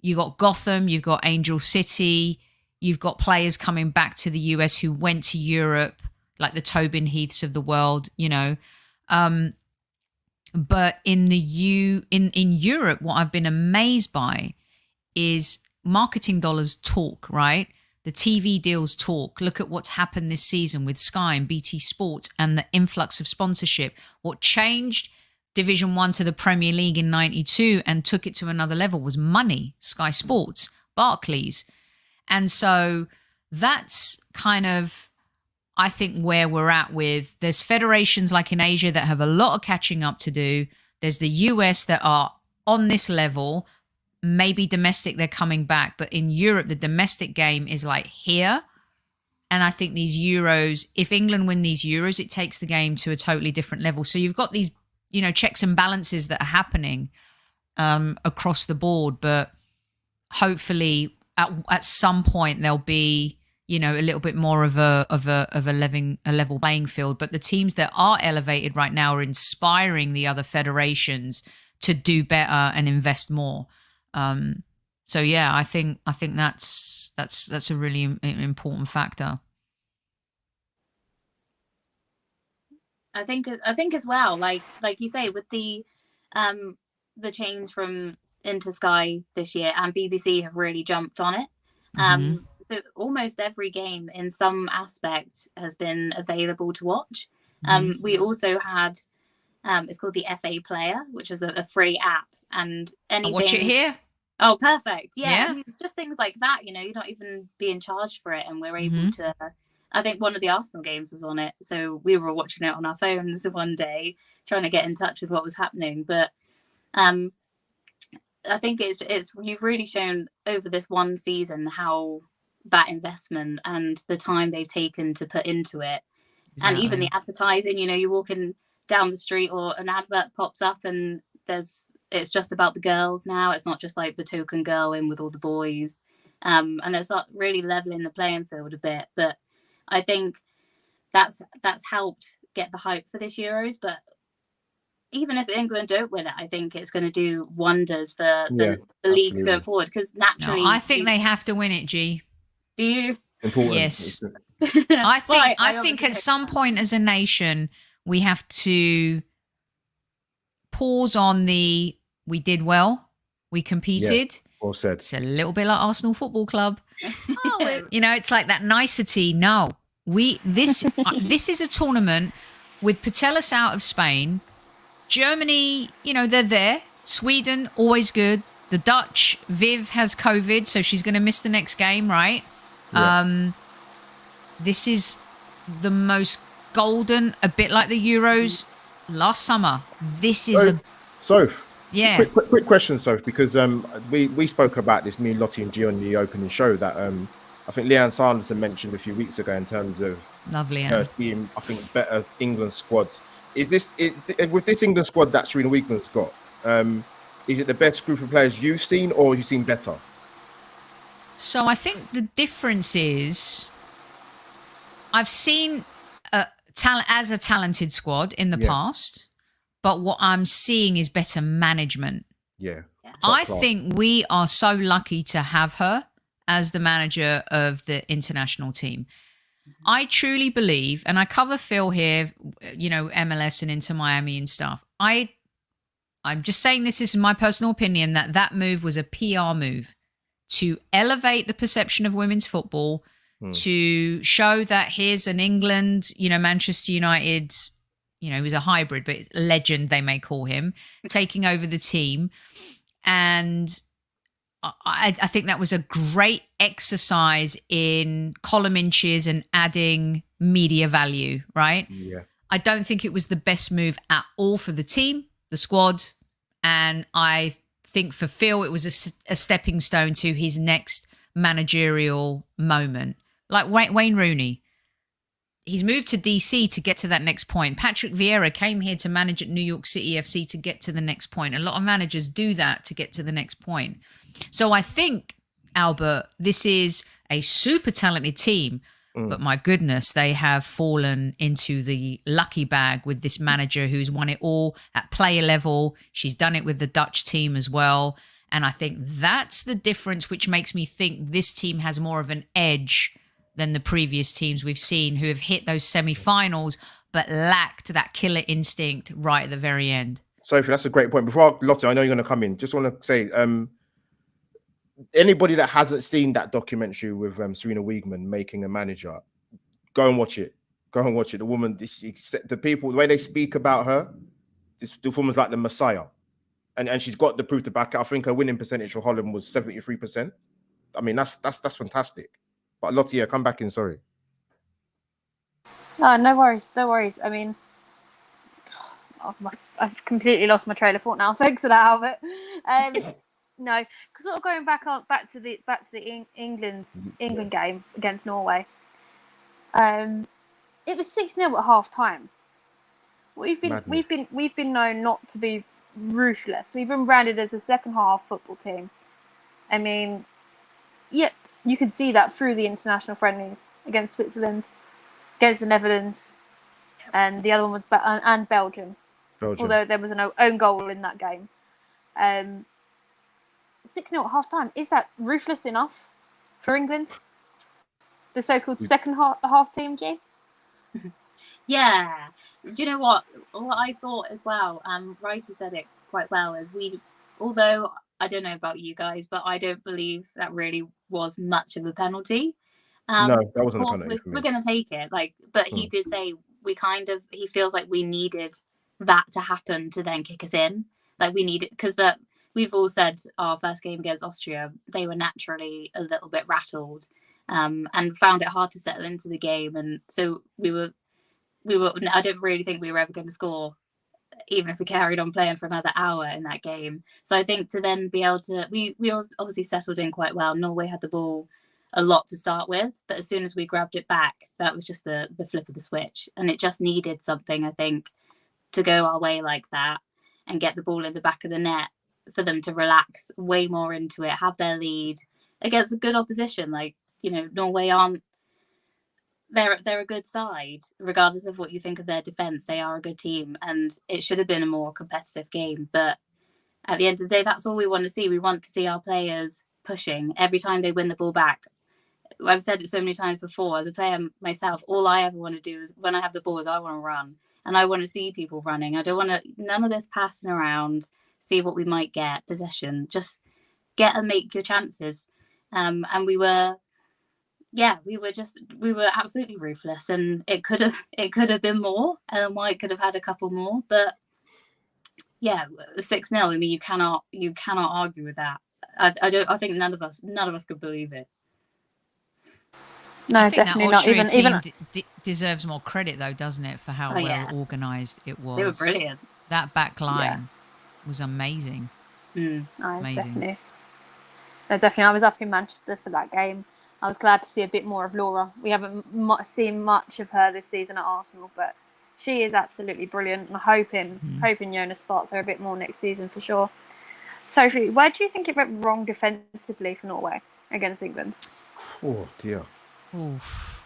you got Gotham, you've got Angel City, you've got players coming back to the US who went to Europe, like the Tobin Heaths of the world, you know. But in Europe, what I've been amazed by is marketing dollars talk, right? The TV deals talk. Look at what's happened this season with Sky and BT Sports and the influx of sponsorship. What changed Division 1 to the Premier League in 92 and took it to another level was money, Sky Sports, Barclays. And so that's kind of, I think, where we're at with, there's federations like in Asia that have a lot of catching up to do. There's the US that are on this level, maybe domestic, they're coming back. But in Europe, the domestic game is like here. And I think these Euros, if England win these Euros, it takes the game to a totally different level. So you've got these, you know, checks and balances that are happening across the board. But hopefully at some point there'll be, you know, a little bit more of a level playing field. But the teams that are elevated right now are inspiring the other federations to do better and invest more. So yeah, I think that's a really important factor. I think as well, like you say, with the change from into Sky this year, and BBC have really jumped on it. So almost every game in some aspect has been available to watch. We also had it's called the FA Player, which is a free app, and anything. I'll watch it here. Oh, perfect. Yeah. I mean, just things like that, you know, you're not even being charged for it, and we're able to. I think one of the Arsenal games was on it, so we were watching it on our phones one day, trying to get in touch with what was happening. But I think it's you've really shown over this one season how that investment and the time they've taken to put into it, and even the advertising. You know, you're walking down the street or an advert pops up, and it's just about the girls now. It's not just like the token girl in with all the boys, and it's not really leveling the playing field a bit. But I think that's helped get the hype for this Euros. But even if England don't win it, I think it's going to do wonders for the leagues going forward, because naturally, I think they have to win it. G. Do you? Important. Yes. I think at some point as a nation we have to pause on the we did well, we competed. Well said. It's a little bit like Arsenal Football Club. It's like that nicety. No, this is a tournament with Patelis out of Spain. Germany, they're there. Sweden, always good. The Dutch, Viv has COVID, so she's going to miss the next game, right? Yeah. This is the most golden, a bit like the Euros last summer. This is Soph. Yeah. Quick question, Soph, because we spoke about this, me, Lottie, and G on the opening show that I think Leanne Sanderson mentioned a few weeks ago in terms of her team, I think, better England squads. Is this with this England squad that Serena Wiegman's got? Is it the best group of players you've seen, or you've seen better? So I think the difference is I've seen as a talented squad in the past, but what I'm seeing is better management. Yeah. I think we are so lucky to have her as the manager of the international team. I truly believe, and I cover Phil here, MLS and Inter Miami and stuff. I'm just saying this is my personal opinion, that move was a PR move to elevate the perception of women's football, to show that here's an England, Manchester United, he was a hybrid, but legend, they may call him, taking over the team. And I think that was a great exercise in column inches and adding media value, right? Yeah. I don't think it was the best move at all for the team, the squad. And I think for Phil, it was a stepping stone to his next managerial moment. Like Wayne Rooney, he's moved to DC to get to that next point. Patrick Vieira came here to manage at New York City FC to get to the next point. A lot of managers do that to get to the next point. So I think, Albert, this is a super talented team, but my goodness, they have fallen into the lucky bag with this manager who's won it all at player level. She's done it with the Dutch team as well. And I think that's the difference, which makes me think this team has more of an edge than the previous teams we've seen who have hit those semi-finals but lacked that killer instinct right at the very end. Sophie, that's a great point. Before Lotte, I know you're going to come in. Just want to say, anybody that hasn't seen that documentary with Serena Wiegman making a manager, go and watch it. Go and watch it. The woman, the people, the way they speak about her, the woman's like the Messiah, and she's got the proof to back it. I think her winning percentage for Holland was 73%. I mean, that's fantastic. But Lottie, come back in. Sorry. No worries. I mean, I've completely lost my train of thought now. Thanks for that, Albert. No, because sort of going back to the England game against Norway. It was 6-0 at half time. We've been known not to be ruthless. We've been branded as a second half football team. I mean, yeah, you could see that through the international friendlies against Switzerland, against the Netherlands, and the other one was and Belgium. Although there was an own goal in that game. 6-0 at half time. Is that ruthless enough for England? The so-called second half team, G? Yeah. Do you know what I thought as well? Ryder said it quite well, is although I don't know about you guys, but I don't believe that really was much of a penalty. No, that wasn't a penalty. We're going to take it. But he did say he feels like we needed that to happen to then kick us in. We needed, because we've all said our first game against Austria, they were naturally a little bit rattled, and found it hard to settle into the game. And so we were. I don't really think we were ever going to score, even if we carried on playing for another hour in that game. So I think to then be able to, we were obviously settled in quite well. Norway had the ball a lot to start with, but as soon as we grabbed it back, that was just the flip of the switch. And it just needed something, I think, to go our way like that and get the ball in the back of the net for them to relax way more into it, have their lead against a good opposition. Norway aren't they're a good side, regardless of what you think of their defense. They are a good team, and it should have been a more competitive game. But at the end of the day, that's all we want to see. We want to see our players pushing every time they win the ball back. I've said it so many times before. As a player myself, all I ever want to do is when I have the ball, is I want to run, and I want to see people running. I don't want to none of this passing around. See what we might get possession. Just get and make your chances. And we were absolutely ruthless, and it could have been more. And White could have had a couple more, but yeah, 6-0. I mean, you cannot argue with that. I think none of us could believe it. No, I think definitely that not. Austria team deserves more credit, though, doesn't it, for how organised it was? They were brilliant. That back line was amazing. No, Amazing. definitely. No, definitely. I was up in Manchester for that game. I was glad to see a bit more of Laura. We haven't seen much of her this season at Arsenal, but she is absolutely brilliant. I'm hoping Jonas starts her a bit more next season for sure. Sophie, where do you think it went wrong defensively for Norway against England? Oh dear. Oof.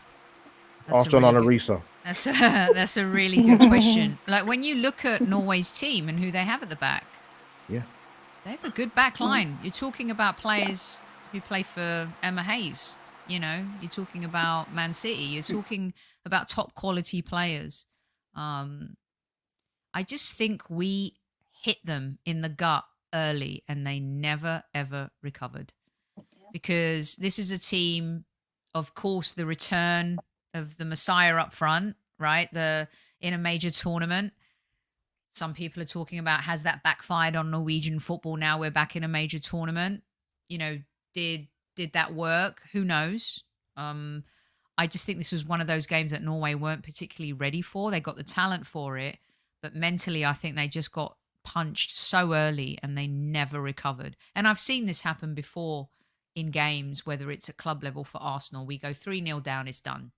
Ask John Anarisa. That's a really good question. Like when you look at Norway's team and who they have at the back, yeah, they have a good back line. You're talking about players who play for Emma Hayes. You know, you're talking about Man City. You're talking about top quality players. I just think we hit them in the gut early, and they never ever recovered. Because this is a team, of course, the return of the Messiah up front, right? In a major tournament. Some people are talking about, has that backfired on Norwegian football now we're back in a major tournament? You know, did that work? Who knows? I just think this was one of those games that Norway weren't particularly ready for. They got the talent for it, but mentally I think they just got punched so early and they never recovered. And I've seen this happen before in games, whether it's at club level for Arsenal. We go 3-0 down, it's done.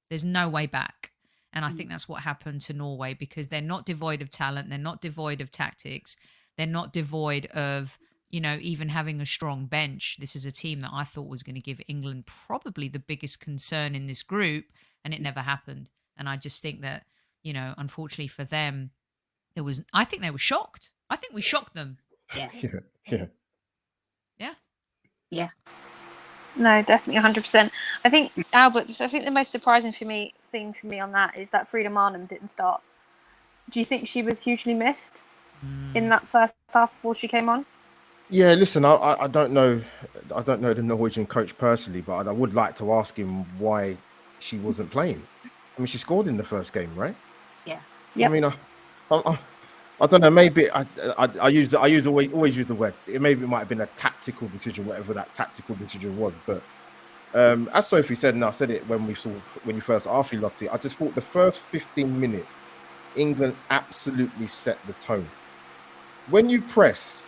There's no way back. And I think that's what happened to Norway, because they're not devoid of talent. They're not devoid of tactics. They're not devoid of, you know, even having a strong bench. This is a team that I thought was going to give England probably the biggest concern in this group, and it never happened. And I just think that, you know, unfortunately for them, I think they were shocked. I think we shocked them. Yeah. Yeah. No, definitely 100%. I think the most surprising thing for me on that is that Frida Marnham didn't start. Do you think she was hugely missed in that first half before she came on? Yeah, listen, I don't know the Norwegian coach personally, but I would like to ask him why she wasn't playing. I mean, she scored in the first game, right? Yeah. Yep. I mean, I don't know. Maybe I always use the word. Maybe it might have been a tactical decision, whatever that tactical decision was. But as Sophie said, and I said it when you first asked me, Lottie, I just thought the first 15 minutes, England absolutely set the tone. When you press,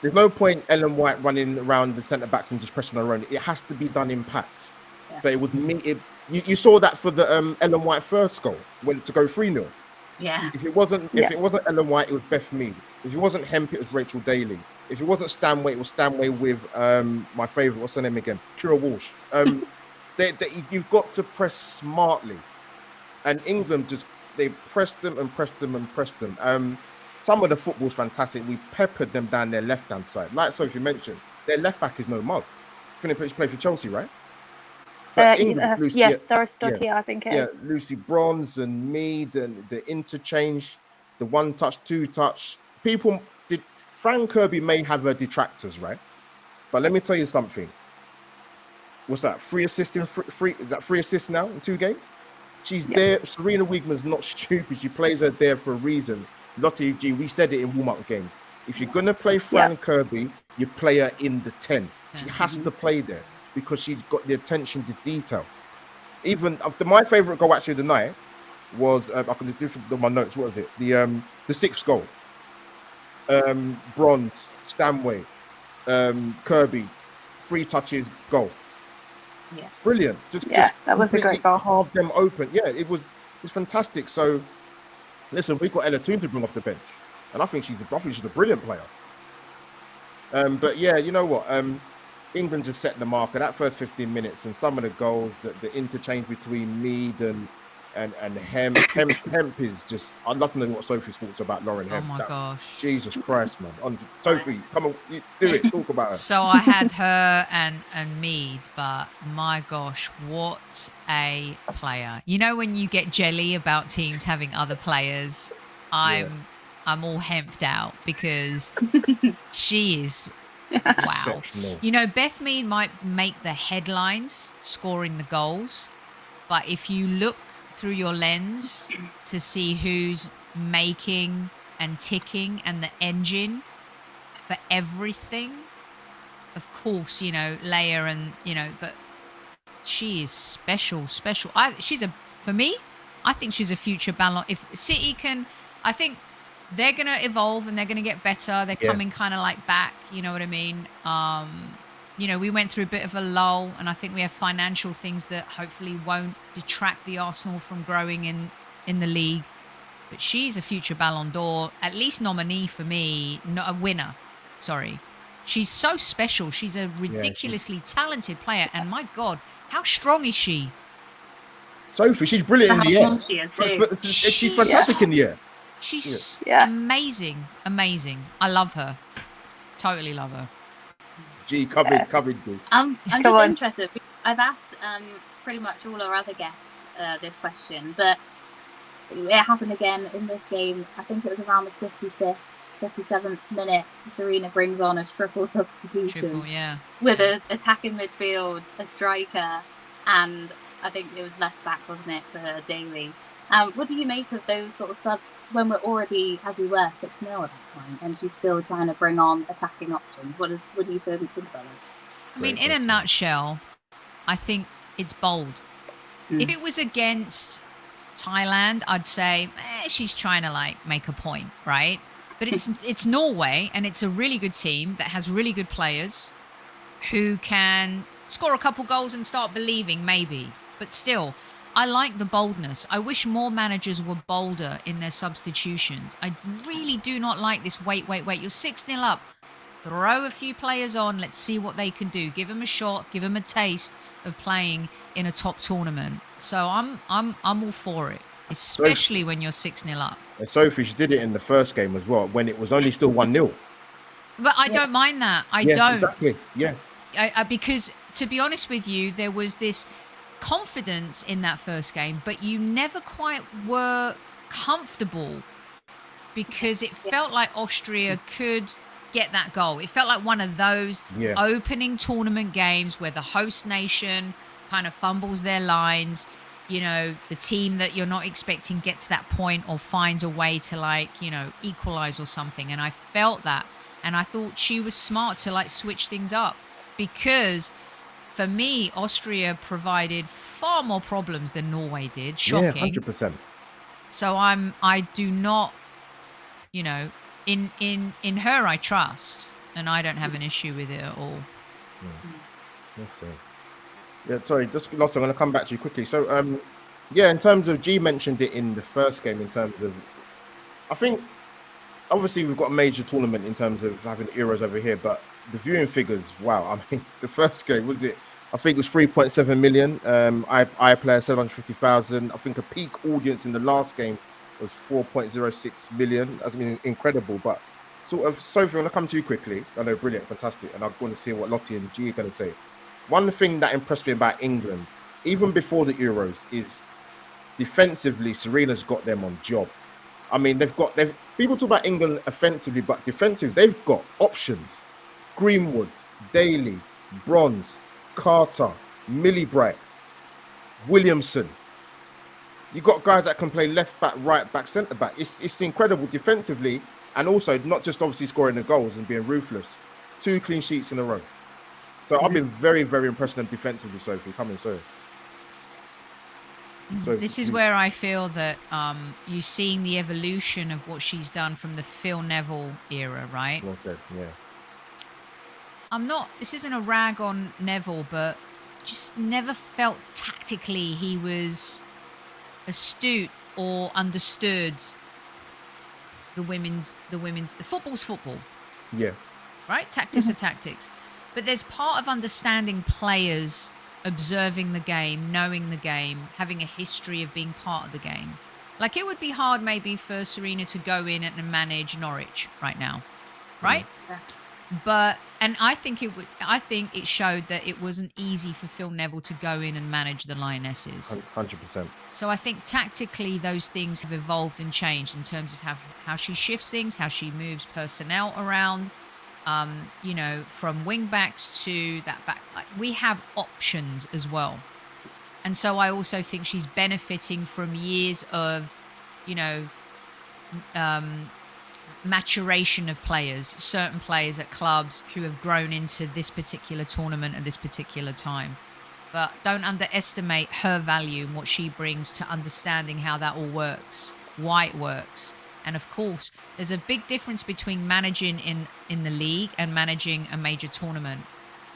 there's no point Ellen White running around the centre backs and just pressing her own. It has to be done in packs. Yeah. So it would mean it. You saw that for the Ellen White first goal when to go 3-0. Yeah. If it wasn't Ellen White, it was Beth Mead. If it wasn't Hemp, it was Rachel Daly. If it wasn't Stanway, it was Stanway with my favourite. What's her name again? Kira Walsh. You've got to press smartly, and England they pressed them and pressed them and pressed them. Some of the football's fantastic. We peppered them down their left-hand side. Like Sophie mentioned, their left back is no mug. She played for Chelsea, right? Doris Dottier, I think it is. Yeah, Lucy Bronze and Mead and the interchange, the one touch, two touch. Fran Kirby may have her detractors, right? But let me tell you something. What's that? 3 assists in three? Is that 3 assists now in 2 games? She's there. Serena Wiegman's not stupid. She plays her there for a reason. Lottie G, we said it in warm-up games. If you're gonna play Fran Kirby, you play her in the 10. She has to play there, because she's got the attention to detail. Even after my favourite goal actually of the night was I can do my notes. What was it? The 6th goal. Bronze, Stanway, Kirby, 3 touches, goal. Yeah, brilliant. Just that was a great goal. Half them open. Yeah, it was fantastic. So listen, we've got Ella Toon to bring off the bench, and I think she's a brilliant player. But yeah, you know what? England just set the marker that first 15 minutes, and some of the goals, the interchange between Mead and Hemp is just. I'd love to know what Sophie's thoughts about Lauren Hemp. Oh my gosh. Jesus Christ, man! Honestly, Sophie, come on, you do it. Talk about her. So I had her and Mead, but my gosh, what a player! You know when you get jelly about teams having other players, I'm all hemped out because she is. Wow. You know, Beth Mead might make the headlines scoring the goals, but if you look through your lens to see who's making and ticking and the engine for everything, of course, you know, Leia and, you know, but she is special. For me, I think she's a future Ballon. If City can, I think they're going to evolve and they're going to get better. They're coming kind of like back, you know what I mean? You know, we went through a bit of a lull, and I think we have financial things that hopefully won't detract the Arsenal from growing in the league. But she's a future Ballon d'Or, at least nominee for me, not a winner. Sorry. She's so special. She's a ridiculously talented player, and my God, how strong is she? Sophie, she's brilliant in the air. She is too. She's fantastic in the air. She's amazing. I love her. Totally love her. Gee, covered. I'm just interested. I've asked pretty much all our other guests this question, but it happened again in this game. I think it was around the 55th, 57th minute. Serena brings on a triple substitution with an attacking midfield, a striker, and I think it was left back, wasn't it, for her Daly. What do you make of those sort of subs when we're already, as we were, 6-0 at that point, and she's still trying to bring on attacking options? What do you think about it? I mean, in a nutshell, I think it's bold. If it was against Thailand, I'd say she's trying to like make a point, right? But it's Norway, and it's a really good team that has really good players who can score a couple goals and start believing, maybe. But still, I like the boldness. I wish more managers were bolder in their substitutions. I really do not like this wait. You're 6-0 up. Throw a few players on. Let's see what they can do. Give them a shot. Give them a taste of playing in a top tournament. So I'm all for it, especially when you're 6-0 up. And Sophie, she did it in the first game as well, when it was only still 1-0. But I don't mind that. I don't. Exactly. Yeah. Because to be honest with you, there was this confidence in that first game, but you never quite were comfortable because it felt like Austria could get that goal. It felt like one of those opening tournament games where the host nation kind of fumbles their lines. You know, the team that you're not expecting gets that point or finds a way to, like, you know, equalize or something. And I felt that, and I thought she was smart to like switch things up, because for me, Austria provided far more problems than Norway did. Shocking. Yeah, 100%. So I do not, you know, in her I trust, and I don't have an issue with it at all. Let's see. Yeah, sorry, just lost. I'm going to come back to you quickly. So, in terms of, G mentioned it in the first game. In terms of, I think, obviously we've got a major tournament in terms of having Euros over here, but the viewing figures, wow. I mean, the first game, was it? I think it was 3.7 million. iPlayer 750,000. I think a peak audience in the last game was 4.06 million. That's, I mean, incredible. But sort of, Sophie, I want to come to you quickly. I know, brilliant, fantastic, and I'm going to see what Lottie and G are going to say. One thing that impressed me about England, even before the Euros, is defensively, Serena's got them on job. I mean, they've people talk about England offensively, but defensively, they've got options. Greenwood, Daly, Bronze, Carter, Millibright, Williamson. You've got guys that can play left back, right back, centre back. It's incredible defensively, and also not just obviously scoring the goals and being ruthless. 2 clean sheets in a row. So I've been very, very impressed with them defensively, Sophie. Come in, sorry. So this is where I feel that you're seeing the evolution of what she's done from the Phil Neville era, right? Okay, yeah. This isn't a rag on Neville, but just never felt tactically he was astute or understood the football's football. Yeah. Right? Tactics are tactics. But there's part of understanding players, observing the game, knowing the game, having a history of being part of the game. Like, it would be hard maybe for Serena to go in and manage Norwich right now, right? Yeah. But, and I think it showed that it wasn't easy for Phil Neville to go in and manage the Lionesses. 100%. So I think tactically those things have evolved and changed in terms of how she shifts things, how she moves personnel around, you know, from wing backs to that back. Like, we have options as well. And so I also think she's benefiting from years of, you know, maturation of players, certain players at clubs who have grown into this particular tournament at this particular time. But don't underestimate her value and what she brings to understanding how that all works, why it works. And of course, there's a big difference between managing in the league and managing a major tournament.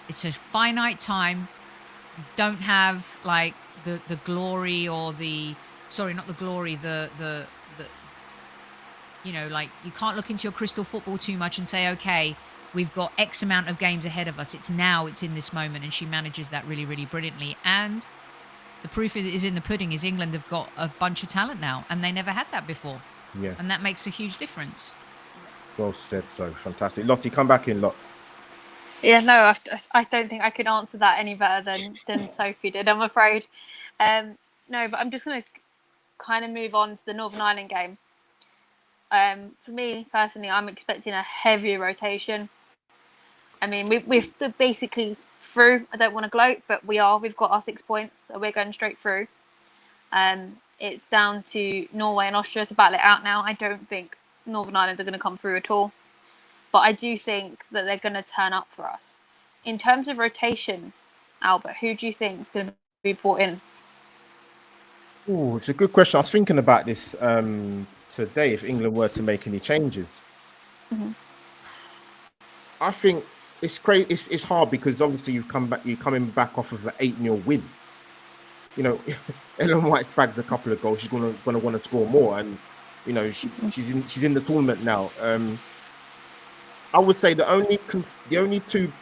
It's a finite time. You don't have like the glory or the, sorry, not the glory, the you know, like, you can't look into your crystal football too much and say, okay, we've got X amount of games ahead of us. It's now, it's in this moment. And she manages that really, really brilliantly. And the proof is in the pudding is England have got a bunch of talent now, and they never had that before. Yeah. And that makes a huge difference. Well said. So fantastic. Lottie, come back in, Lots. Yeah, no, I don't think I could answer that any better than Sophie did, I'm afraid. No, but I'm just going to kind of move on to the Northern Ireland game. For me personally, I'm expecting a heavier rotation. I mean, we're basically through. I don't want to gloat, but we've got our 6 points, so we're going straight through. It's down to Norway and Austria to battle it out now. I don't think Northern Ireland are going to come through at all, but I do think that they're going to turn up for us. In terms of rotation, Albert, who do you think is going to be brought in? Oh, it's a good question. I was thinking about this today. If England were to make any changes, I think it's crazy. It's hard because obviously you're coming back off of an 8-0 win. You know, Ellen White's bagged a couple of goals. She's gonna want to score more, and you know she's in the tournament now. I would say the only two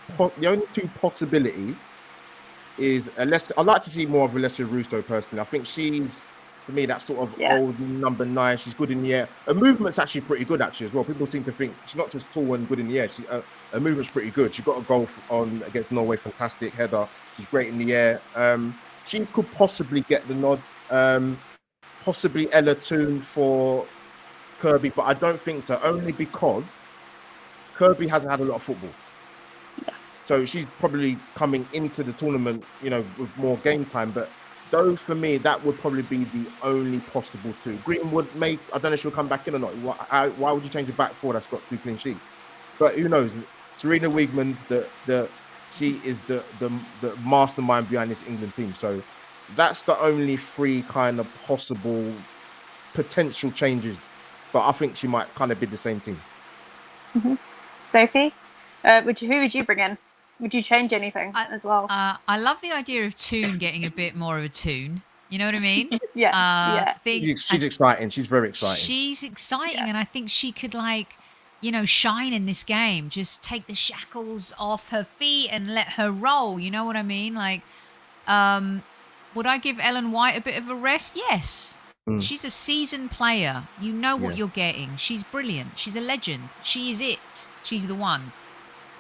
possibility is I'd like to see more of Alessia Russo personally. I think she's, for me, that sort of old number 9. She's good in the air. Her movement's actually pretty good actually as well. People seem to think she's not just tall and good in the air. Her movement's pretty good. She got a goal on against Norway, fantastic header. She's great in the air. She could possibly get the nod. Possibly Ella Toon for Kirby, but I don't think so. Only because Kirby hasn't had a lot of football. So she's probably coming into the tournament, you know, with more game time. But those, for me, that would probably be the only possible two. Greenwood I don't know if she'll come back in or not. Why would you change a back four that's got 2 clean sheets? But who knows? Serena Wiegman's she is the mastermind behind this England team. So that's the only 3 kind of possible potential changes. But I think she might kind of be the same team. Sophie, who would you bring in? Would you change anything as well? I love the idea of Toon getting a bit more of a tune. You know what I mean? Yeah. She's exciting. She's very exciting. She's exciting, and I think she could, like, you know, shine in this game. Just take the shackles off her feet and let her roll. You know what I mean? Like, would I give Ellen White a bit of a rest? Yes. She's a seasoned player. You know what you're getting. She's brilliant. She's a legend. She is it. She's the one.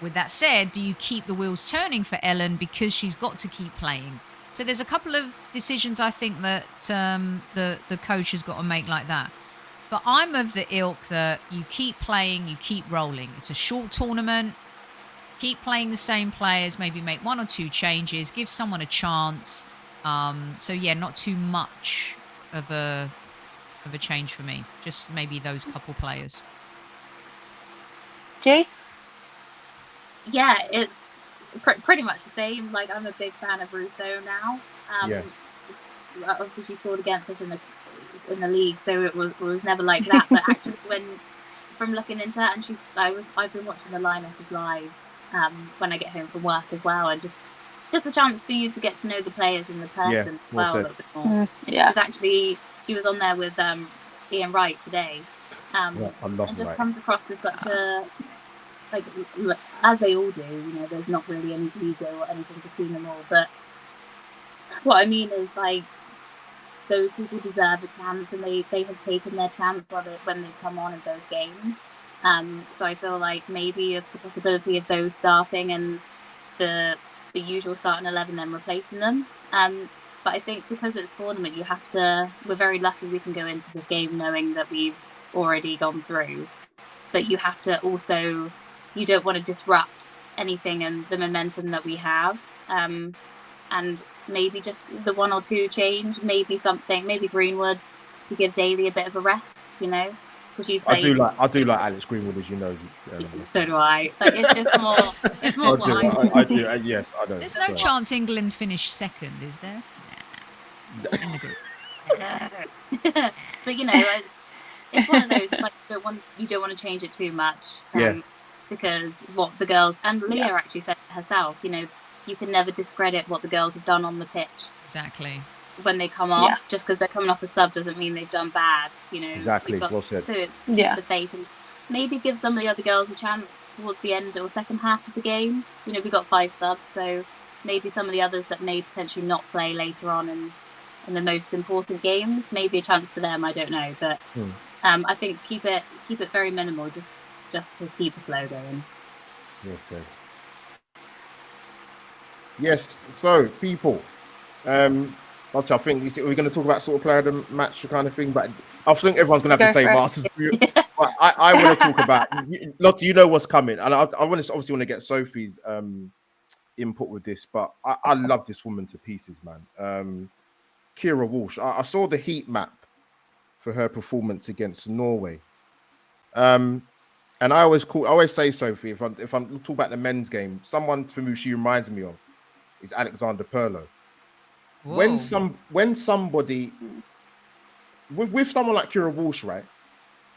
With that said, do you keep the wheels turning for Ellen because she's got to keep playing? So there's a couple of decisions I think that the coach has got to make like that. But I'm of the ilk that you keep playing, you keep rolling. It's a short tournament. Keep playing the same players, maybe make 1 or 2 changes, give someone a chance. So yeah, not too much of a change for me. Just maybe those couple players. G? Yeah, it's pretty much the same. Like, I'm a big fan of Russo now. Obviously she scored against us in the league, so it was never like that. But actually, from looking into that, and I've been watching the Lionesses live when I get home from work as well, and just a chance for you to get to know the players in the person as well a little bit more. It was actually, she was on there with Ian Wright today, I love and just Wright. comes across as such a like as they all do, you know, there's not really any ego or anything between them all. But what I mean is, like, those people deserve a chance, and they have taken their chance when they've come on in both games. So I feel like maybe the possibility of those starting and the usual starting 11 then replacing them. But I think because it's tournament, we're very lucky we can go into this game knowing that we've already gone through. But you have to also, you don't want to disrupt anything and the momentum that we have. And maybe just the 1 or 2 change, maybe Greenwood to give Daly a bit of a rest, you know, because she's played. I do like Alex Greenwood, as you know. So do I, but it's just more. It's more I do. Yes, I know. There's no chance England finish second, is there? Nah. In the group. But you know, it's one of those. It's like you don't want to change it too much. Because what the girls and Leah actually said herself, you know, you can never discredit what the girls have done on the pitch. Exactly. When they come off, just because they're coming off a sub doesn't mean they've done bad. You know, exactly. Well said. To keep the faith and maybe give some of the other girls a chance towards the end or second half of the game. You know, we got 5 subs, so maybe some of the others that may potentially not play later on in the most important games, maybe a chance for them. I don't know, but I think keep it very minimal, just to keep the flow going. Yes, sir. Yes, so people, obviously I think we're going to talk about sort of player of the match kind of thing, but I think everyone's going to have to say Masters. But I want to talk about, Lottie, you know what's coming, and I obviously want to get Sophie's input with this, but I love this woman to pieces, man. Kira Walsh, I saw the heat map for her performance against Norway. And I always say, Sophie, if I'm talking about the men's game, someone from who she reminds me of is Alexander Pirlo. Whoa. When somebody with someone like Kira Walsh, right,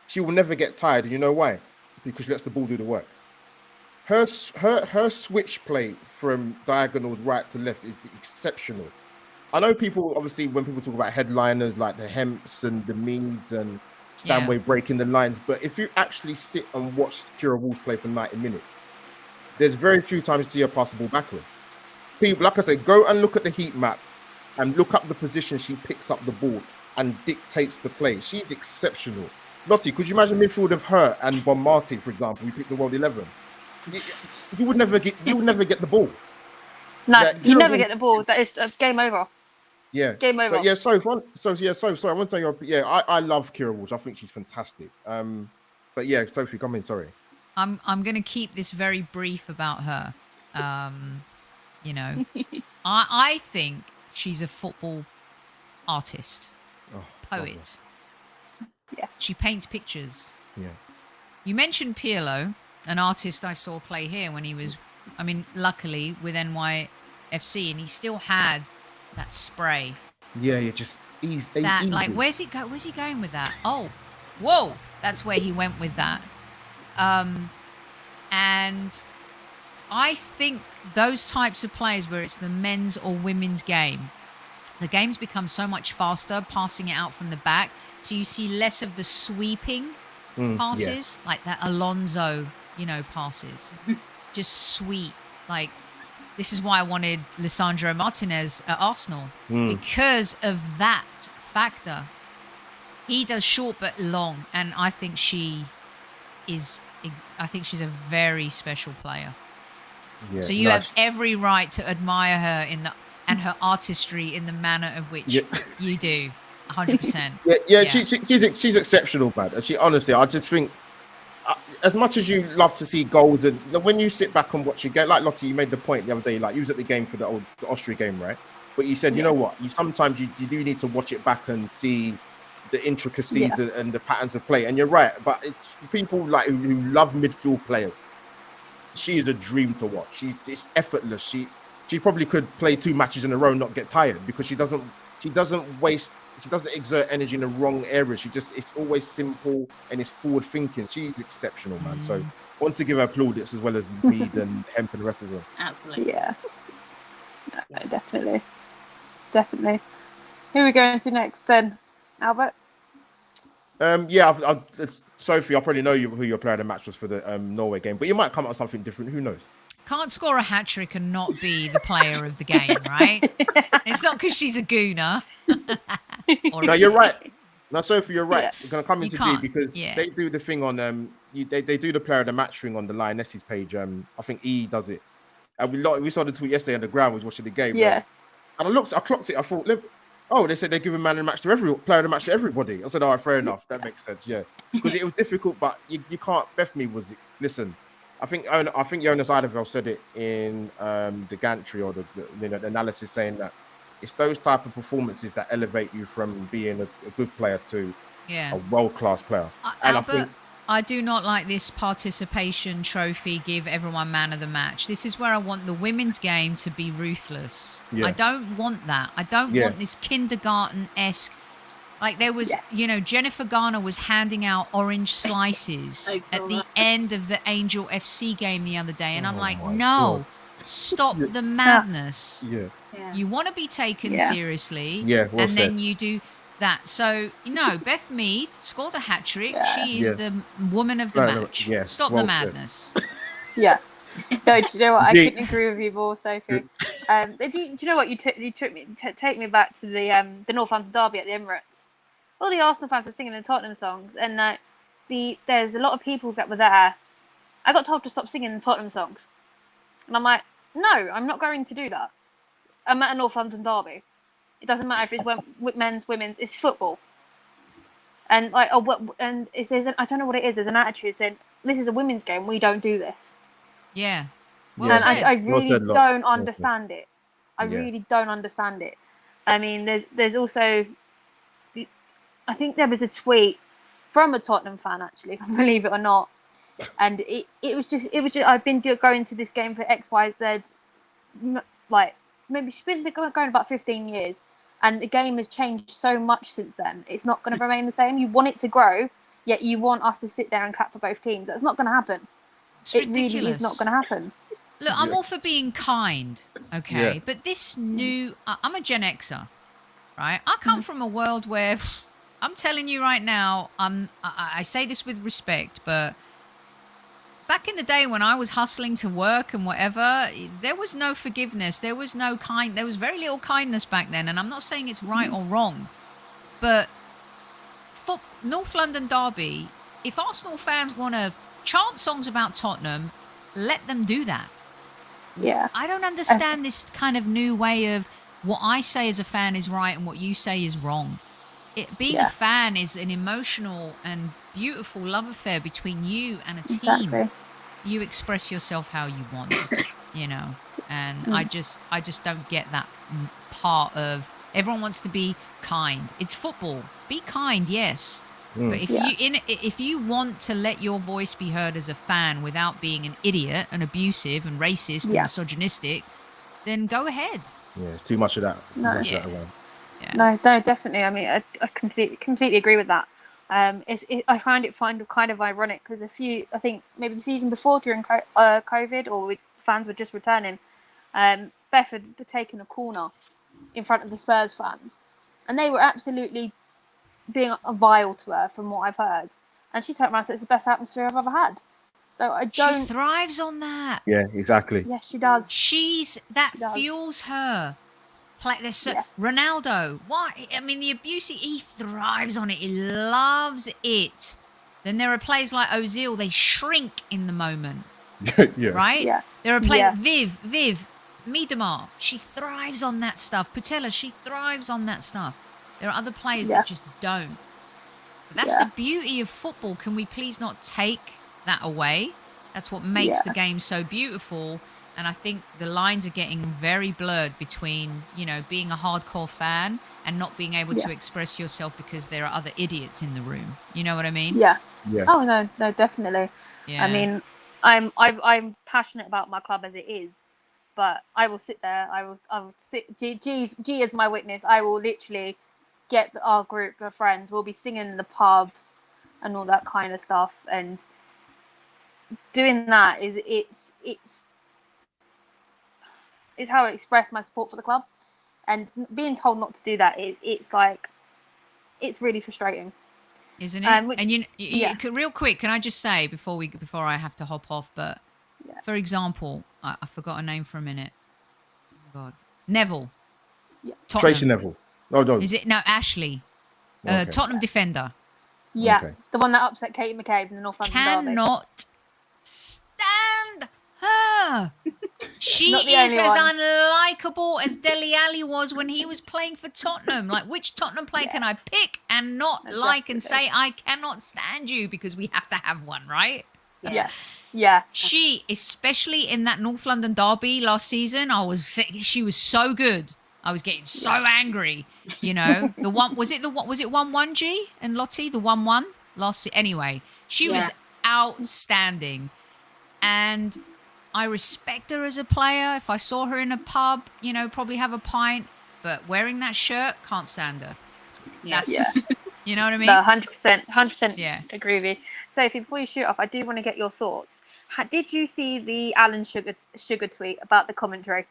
she will never get tired. And you know why? Because she lets the ball do the work. Her switch play from diagonal right to left is exceptional. I know people, obviously, when people talk about headliners like the Hemps and the Meads and Stanway breaking the lines, but if you actually sit and watch Kira Walsh play for 90 minutes, there's very few times you see her pass the ball backward. People, like I said, go and look at the heat map and look up the position she picks up the ball and dictates the play. She's exceptional. Lottie, could you imagine midfield of her and Bon Marti, for example? We picked the world 11. You would never get the ball. No, you never get the ball. That is game over. Yeah, game over. Sorry. I want to say, I love Kira Walsh. I think she's fantastic. But yeah, Sophie, come in. Sorry. I'm going to keep this very brief about her. You know, I think she's a football artist, poet. Yeah. She paints pictures. Yeah. You mentioned Pirlo, an artist I saw play here when he was, luckily with NYFC, and he still had that spray. Yeah, just easy. Like, where's he going with that? Oh, whoa, that's where he went with that. And I think those types of players where it's the men's or women's game, the game's become so much faster, passing it out from the back. So you see less of the sweeping passes, like that Alonso, passes. Just sweet. Like, this is why I wanted Lisandro Martinez at Arsenal, because of that factor. He does short but long, and I think she's a very special player. Yeah, so you have every right to admire her and her artistry in the manner of which you do, 100%. Yeah. She's exceptional, man. She honestly, I just think, as much as you love to see goals, and when you sit back and watch a game, like Lottie, you made the point the other day, like you was at the game for the Austria game, right? But you said, you know what, sometimes you do need to watch it back and see the intricacies and the patterns of play. And you're right, but it's for people like who love midfield players. She is a dream to watch. It's effortless. She probably could play 2 matches in a row and not get tired because she doesn't exert energy in the wrong areas. It's always simple and it's forward thinking. She's exceptional, man. So I want to give her plaudits as well as Reed and Hemp and the rest of them. Absolutely. Yeah. No, definitely. Who are we going to next then, Albert? Yeah, Sophie, I probably know who your player of the match was for the Norway game, but you might come up with something different. Who knows? Can't score a hat trick and not be the player of the game, right? It's not because she's a gooner. No, you're right. No, Sophie, you're right. Yeah. We're gonna come You into G can't, because yeah. they do the thing on they do the player of the match thing on the Lioness's page. I think E does it, and we saw the tweet yesterday on the ground. We was watching the game. Yeah. And I clocked it. I thought, they said they're giving man of the match to player of the match to everybody. I said, all right, fair enough. That makes sense. Yeah, because it was difficult, but you can't. Bethany was it. Listen, I think Jonas Eideveld said it in the gantry or the analysis, saying that it's those type of performances that elevate you from being a good player to a world-class player. Albert, I do not like this participation trophy, give everyone man of the match. This is where I want the women's game to be ruthless. Yeah. I don't want that. I don't want this kindergarten-esque. Like there was, Jennifer Garner was handing out orange slices at the end of the Angel FC game the other day. And I'm like, no, stop the madness. Yeah. You want to be taken seriously. Yeah, well said. Then you do that. So, Beth Mead scored a hat trick. Yeah. She is the woman of the match. Yeah, Stop the madness. Yeah. No, do you know what? I couldn't agree with you more, Sophie. Do you know what? You take me back to the North London derby at the Emirates. All the Arsenal fans are singing the Tottenham songs, and there's a lot of people that were there. I got told to stop singing the Tottenham songs, and I'm like, no, I'm not going to do that. I'm at a North London derby. It doesn't matter if it's men's, women's. It's football. And if there's I don't know what it is. There's an attitude saying this is a women's game. We don't do this. Yeah. Well, and I really don't understand it. I really don't understand it. I mean, there's also, I think there was a tweet from a Tottenham fan, actually, believe it or not, and it was just I've been going to this game for XYZ, like maybe she's been going about 15 years, and the game has changed so much since then. It's not going to remain the same. You want it to grow, yet you want us to sit there and clap for both teams. That's not going to happen. It really is not going to happen. Look, I'm all for being kind, okay? But this new... I'm a Gen Xer, right? I come from a world where... I'm telling you right now, I say this with respect, but back in the day when I was hustling to work and whatever, there was no forgiveness. There was very little kindness back then. And I'm not saying it's right or wrong. But for North London derby, if Arsenal fans want to chant songs about Tottenham, let them do that. Yeah. I don't understand this kind of new way of what I say as a fan is right and what you say is wrong. Being a fan is an emotional and beautiful love affair between you and a team. Exactly. You express yourself how you want, and I just don't get that part of everyone wants to be kind. It's football. Be kind, yes. But if you want to let your voice be heard as a fan without being an idiot and abusive and racist and misogynistic, then go ahead. Yeah, it's too much of that. No, No, definitely. I mean, I completely agree with that. I find it kind of ironic because I think maybe the season before during COVID, or fans were just returning, Beth had taken a corner in front of the Spurs fans, and they were absolutely being vile to her from what I've heard. And she turned around and said, it's the best atmosphere I've ever had. So She thrives on that. Yeah, exactly. Yes, she does. Fuels her. Ronaldo, why? I mean, the abuse, he thrives on it. He loves it. Then there are players like Ozil, they shrink in the moment. Right? Yeah. There are players, Viv, Miedemar, she thrives on that stuff. Patella, she thrives on that stuff. There are other players that just don't. But that's the beauty of football. Can we please not take that away? That's what makes the game so beautiful. And I think the lines are getting very blurred between, being a hardcore fan and not being able to express yourself because there are other idiots in the room. You know what I mean? Yeah. Yeah. Oh no, definitely. Yeah. I mean, I'm passionate about my club as it is, but I will sit there. I will sit. G is my witness. I will literally get our group of friends. We'll be singing in the pubs and all that kind of stuff. And doing that it's how I express my support for the club. And being told not to do that it's really frustrating. isn't it? Which, And you yeah. real quick, can I just say before I have to hop off? But Yeah. for example, I forgot a name for a minute. Oh my God, Neville. Yeah. Tottenham. Tracy Neville. Oh, no. Is it no Ashley? Okay. Tottenham defender. Yeah, Okay. the one that upset Katie McCabe in the North London derby. Cannot stand her. She Not the is only as one. unlikable as Dele Alli was when he was playing for Tottenham. Like, which Tottenham player can I pick and not No, like and definitely. say I cannot stand you because we have to have one, right? Yeah. Yeah. She, especially in that North London derby last season, she was so good. I was getting so angry. You know, was it 1-1 G and Lottie, the 1-1 last anyway. She was outstanding. And I respect her as a player. If I saw her in a pub, you know, probably have a pint, but wearing that shirt, can't stand her. That's you know what I mean? No, 100% Yeah. agree with you. Sophie, before you shoot off, I do want to get your thoughts. Did you see the Alan Sugar tweet about the commentary?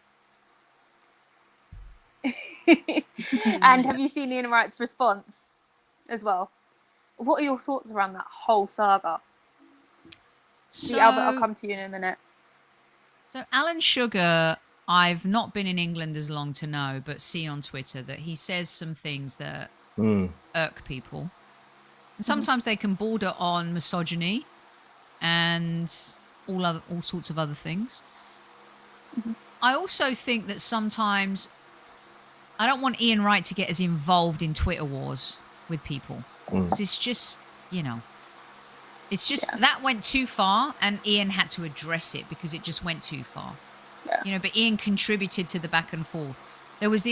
And have you seen Ian Wright's response as well? What are your thoughts around that whole saga? So, Albert, I'll come to you in a minute. So Alan Sugar, I've not been in England as long to know, but see on Twitter that he says some things that irk people. And sometimes they can border on misogyny and all sorts of other things. I also think that sometimes I don't want Ian Wright to get as involved in Twitter wars with people. 'Cause it's just, you know, it's just that went too far, and Ian had to address it because it just went too far. Yeah. You know, but Ian contributed to the back and forth. There was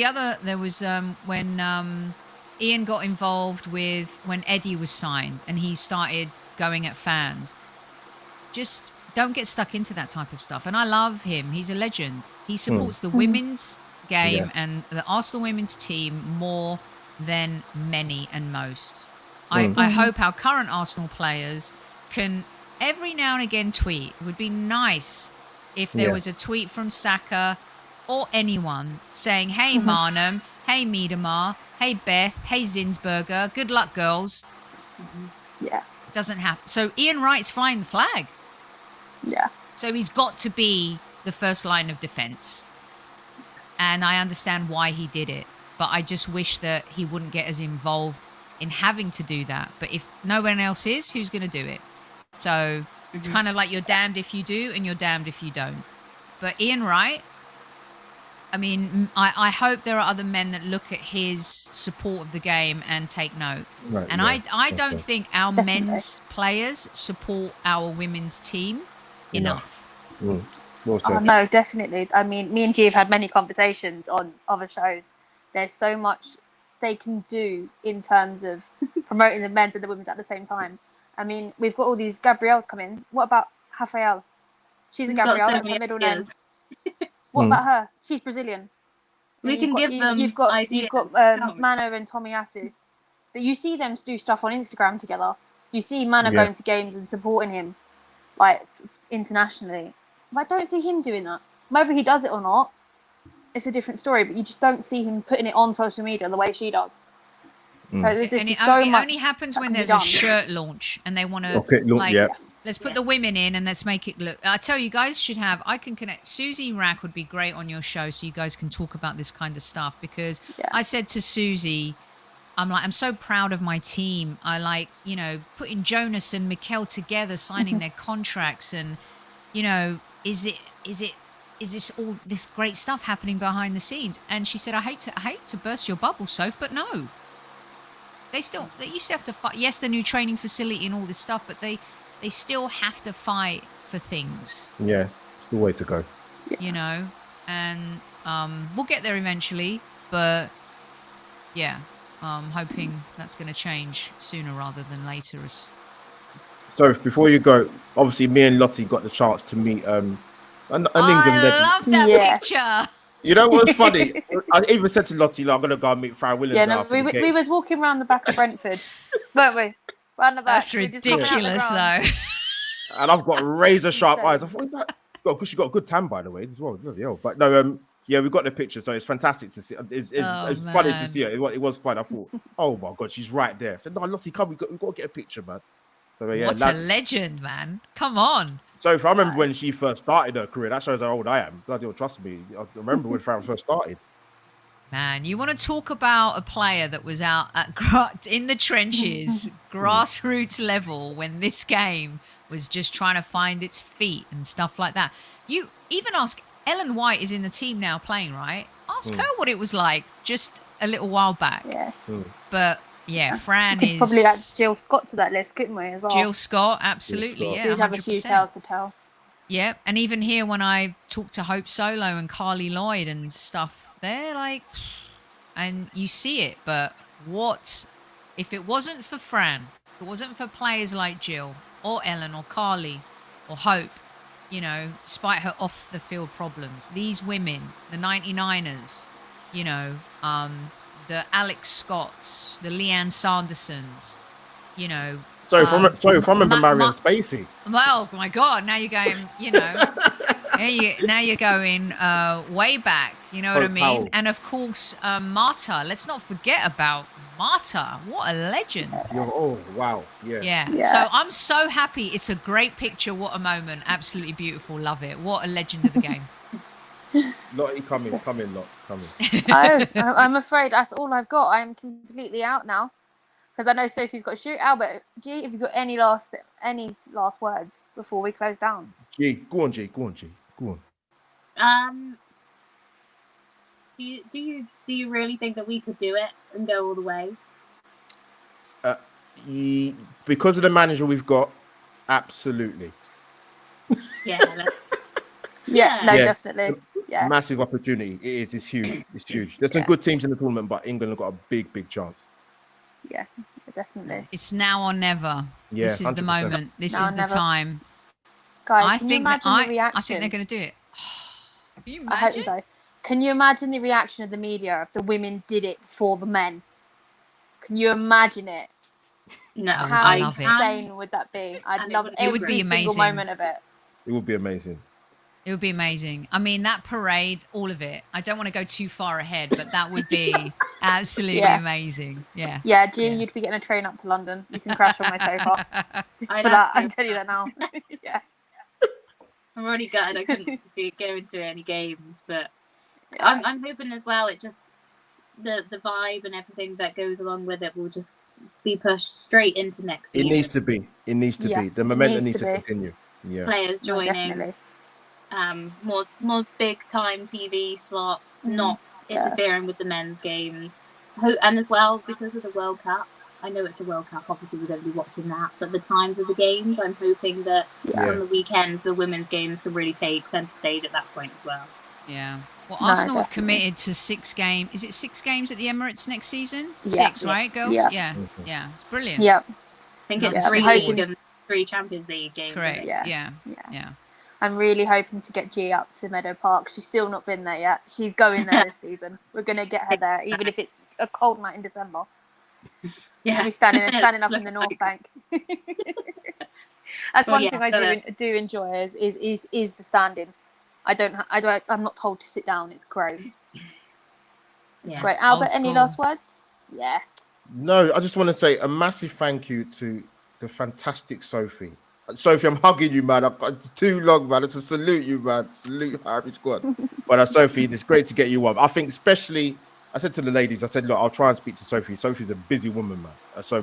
when Ian got involved with when Eddie was signed and he started going at fans. Just don't get stuck into that type of stuff. And I love him. He's a legend. He supports the women's game and the Arsenal women's team more than many and most. I hope our current Arsenal players can every now and again tweet. It would be nice if there was a tweet from Saka or anyone saying, hey, Marnham, hey, Miedemar, hey, Beth, hey, Zinsberger, good luck, girls. Yeah. Doesn't happen. So Ian Wright's flying the flag. Yeah. So he's got to be the first line of defense. And I understand why he did it. But I just wish that he wouldn't get as involved in having to do that. But if no one else is, who's going to do it? So it's kind of like you're damned if you do and you're damned if you don't. But Ian Wright, I mean, I hope there are other men that look at his support of the game and take note. Right, and I don't think our men's players support our women's team enough. No, definitely. I mean, me and G have had many conversations on other shows. There's so much they can do in terms of promoting the men's and the women's at the same time. I mean, we've got all these Gabrielles coming. What about Rafael? She's a Gabrielle. That's her middle name. What about her? She's Brazilian. We can give them You've got ideas. You've got Mano and Tomiyasu. That you see them do stuff on Instagram together. You see Mano going to games and supporting him, like internationally. But I don't see him doing that. Whether he does it or not, it's a different story. But you just don't see him putting it on social media the way she does. So this is so much. It only happens when there's a shirt launch and they want to let's put the women in and let's make it look. I tell you guys should have. I can connect. Susie Rack would be great on your show, so you guys can talk about this kind of stuff. Because I said to Susie, I'm so proud of my team. I like, you know, putting Jonas and Mikel together, signing their contracts, and you know, is this all this great stuff happening behind the scenes? And she said, I hate to burst your bubble, Soph, but no. They used to have to fight. Yes, the new training facility and all this stuff, but they still have to fight for things. Yeah, it's the way to go. You know, and we'll get there eventually, but yeah, hoping that's going to change sooner rather than later. So before you go, obviously me and Lottie got the chance to meet an England legend. I love that picture. You know what's funny? I even said to Lottie, I'm going to go and meet Farrah Williams. Yeah, no, we was walking around the back of Brentford, weren't we? Round the back. That's ridiculous, though. And I've got razor sharp eyes. I thought, because she got a good tan, by the way, as well. But no, Yeah, we got the picture, so it's fantastic to see. It's funny to see it. It was fun. I thought, oh my god, she's right there. I said, no, Lottie, come, we got to get a picture, man. So, yeah, what a legend, man! Come on. So if I remember when she first started her career, that shows how old I am. Bloody hell, trust me. I remember when Fran first started. Man, you want to talk about a player that was out at in the trenches, grassroots level, when this game was just trying to find its feet and stuff like that. You even ask Ellen White is in the team now playing, right? Ask her what it was like just a little while back. Yeah. But yeah, Fran we could is probably add Jill Scott to that list, couldn't we, as well? Jill Scott, absolutely. Yeah, she would have 100%. a few tales to tell. Yeah, and even here when I talk to Hope Solo and Carly Lloyd and stuff, they're like, and you see it, but what if it wasn't for Fran, if it wasn't for players like Jill or Ellen or Carly or Hope, you know, despite her off the field problems, these women, the 99ers, you know, the Alex Scotts, the Leanne Sandersons, you know. So if I remember Marion Spacey. Well, my God, now you're going, you know, now you're going way back, you know what I mean? Powell. And of course, Marta. Let's not forget about Marta. What a legend. Oh, wow. Yeah. So I'm so happy. It's a great picture. What a moment. Absolutely beautiful. Love it. What a legend of the game. Lottie, come in, Lot, come in. Oh, I'm afraid that's all I've got. I'm completely out now. Because I know Sophie's got to shoot. Albert, G, have you got any last words before we close down? G, go on, G. Go on. Do you really think that we could do it and go all the way? Because of the manager we've got, absolutely. Yeah. Definitely. Yeah. Massive opportunity. It is. It's huge. It's huge. There's some good teams in the tournament, but England have got a big chance. Yeah, definitely. It's now or never. Yeah, this is 100%. the moment. This now is the time. Guys, I can think you imagine the reaction? I think they're going to do it. Can you imagine? I hope so. Can you imagine the reaction of the media if the women did it before the men? Can you imagine it? No, How I love it. insane would that be? I'd love it every would be single amazing. moment of it. It would be amazing. It would be amazing. I mean, that parade, all of it. I don't want to go too far ahead, but that would be absolutely amazing. Yeah. Yeah, G, you'd be getting a train up to London. You can crash on my sofa. I tell you that now. Yeah. I'm already gutted I couldn't go into any games, but I'm hoping as well. It just the vibe and everything that goes along with it will just be pushed straight into next season. It needs to be. The momentum needs to continue. Yeah. Players joining. More big time TV slots, not interfering with the men's games, and as well because of the World Cup. I know it's the World Cup. Obviously, we're going to be watching that, but the times of the games, I'm hoping that on the weekends the women's games can really take centre stage at that point as well. Yeah. Well, Arsenal have committed to 6 games. Is it 6 games at the Emirates next season? 6, right, girls? Yeah. It's brilliant. Yep. I think it's 3 league and 3 Champions League games. Correct. Yeah. I'm really hoping to get G up to Meadow Park. She's still not been there yet. She's going there this season. We're going to get her there, even if it's a cold night in December. Yeah. She'll be standing up in the North Bank. That's one thing I do enjoy is the standing. I'm not told to sit down. It's great. Yes. Great. Albert, any last words? Yeah. No, I just want to say a massive thank you to the fantastic Sophie. Sophie, I'm hugging you, man. It's too long, man. It's a salute you, man. Salute Irish squad. But Sophie, it's great to get you on. I think especially, I said to the ladies, I said, look, I'll try and speak to Sophie. Sophie's a busy woman, man.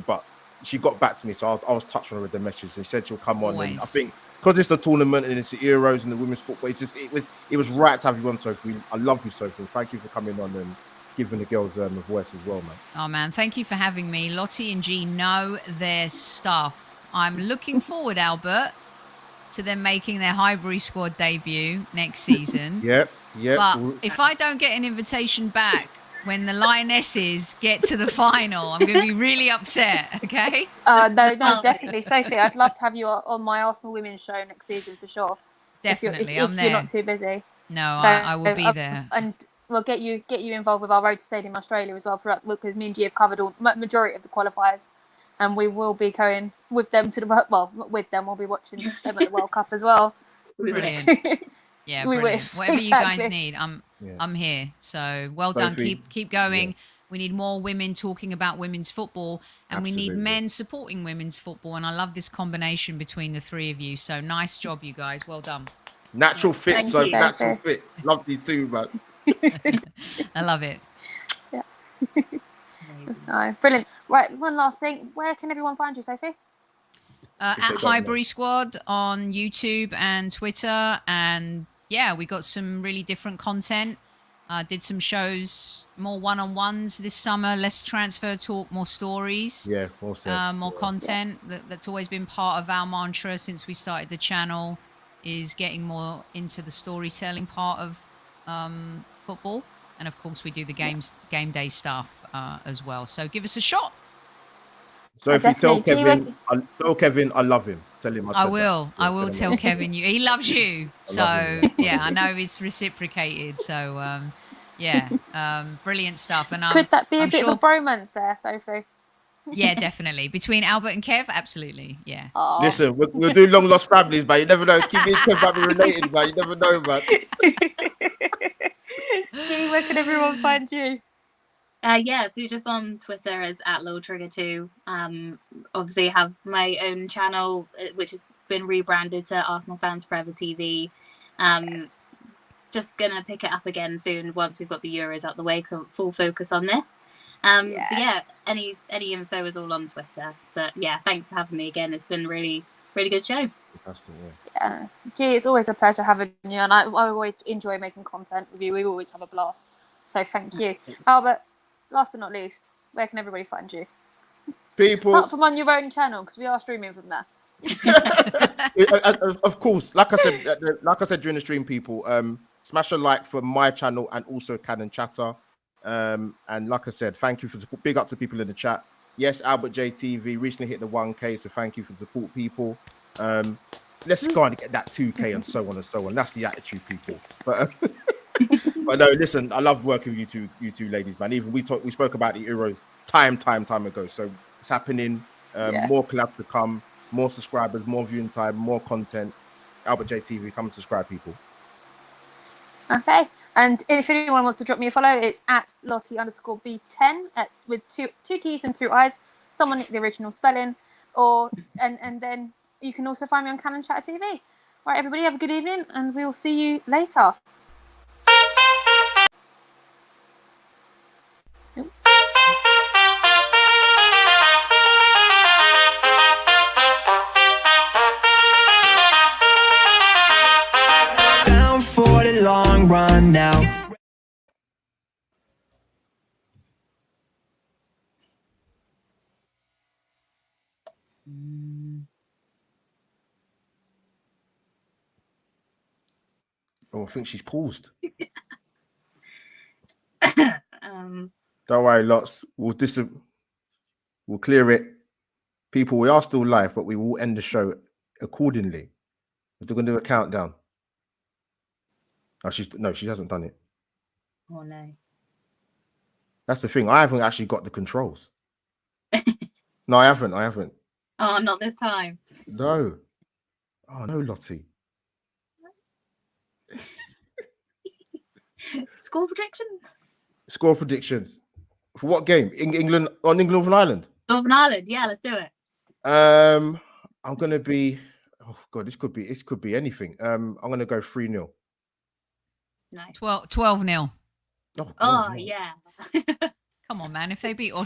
But she got back to me, so I was touching her with the message. She said she'll come on. And I think because it's the tournament and it's the Euros and the women's football, it was right to have you on, Sophie. I love you, Sophie. Thank you for coming on and giving the girls a voice as well, man. Oh, man. Thank you for having me. Lottie and G know their stuff. I'm looking forward, Albert, to them making their Highbury squad debut next season. Yep. But if I don't get an invitation back when the Lionesses get to the final, I'm going to be really upset, okay? No, definitely. Sophie, I'd love to have you on my Arsenal women's show next season for sure. Definitely, if I'm there. You're not too busy. No, I will be there. And we'll get you involved with our Road to Stadium Australia as well, because me and G have covered majority of the qualifiers. And we will be going with them to not with them. We'll be watching them at the World Cup as well. Brilliant. Yeah, We brilliant. wish. Whatever you guys Exactly. need, I'm Yeah. here. So well done. Sophie, Keep going. yeah. We need more women talking about women's football, and we need Absolutely. men supporting women's football. And I love this combination between the three of you. So nice job, you guys. Well done. Natural fit, Thank so you, natural Sophie. fit. Lovely too, man. I love it. Amazing. No, brilliant. Right, one last thing. Where can everyone find you, Sophie? At they don't know. Highbury Squad on YouTube and Twitter. And yeah, we got some really different content. Did some shows, more one-on-ones this summer, less transfer talk, more stories. Yeah, awesome. More content. That's always been part of our mantra since we started the channel, is getting more into the storytelling part of football. And of course, we do the game day stuff as well. So give us a shot. So if you tell definitely. Kevin, I love him. Tell him I said will. that. Yeah, I will tell him Kevin he loves you. So love him, yeah, I know it's reciprocated. So yeah, brilliant stuff. And Could that be a I'm bit sure, of a bromance there, Sophie? yeah, definitely between Albert and Kev, absolutely, yeah. Aw. Listen, we'll do long lost families, man. You never know. Keep me and Kev family related, man. You never know, man. Gee, where can everyone find you? Yeah, so just on Twitter as @LowTrigger2. Obviously have my own channel, which has been rebranded to Arsenal Fans Forever TV. Yes. Just gonna pick it up again soon once we've got the Euros out the way, because I'm full focus on this. So yeah, any info is all on Twitter. But yeah, thanks for having me again. It's been really good show. Yeah. Gee, it's always a pleasure having you, and I always enjoy making content with you. We always have a blast. So thank you. Albert, last but not least, where can everybody find you? People, Apart from on your own channel, because we are streaming from there. of course, like I said during the stream, people, smash a like for my channel and also Cannon Chatter. And like I said, thank you for the support. Big up to people in the chat. Yes, Albert JTV recently hit the 1K, so thank you for the support, people. Let's go and get that 2K and so on and so on. That's the attitude, people. But but no, listen, I love working with you two ladies, man. Even we spoke about the Euros time ago. So it's happening. More collabs to come, more subscribers, more viewing time, more content. Albert JTV, come and subscribe, people. Okay. And if anyone wants to drop me a follow, it's @Lottie_B10. That's with two T's and 2 I's. Someone the original spelling, and then you can also find me on Cannon Chatter TV. Right, everybody, have a good evening, and we'll see you later. Down for the long run now. Oh, I think she's paused. Um, Don't worry, lots. We'll clear it. People, we are still live, but we will end the show accordingly. We're going to do a countdown. Oh, she hasn't done it. oh no. That's the thing. I haven't actually got the controls. No, I haven't. Oh, not this time. No. Oh no, Lottie. Score prediction? Score predictions. For what game? England on England and Ireland? Northern Ireland. Yeah, let's do it. I'm gonna be, oh god, this could be anything. I'm gonna go 3-0. Nice. 12-0. Oh, Oh, no. yeah. Come on, man. If they beat Austria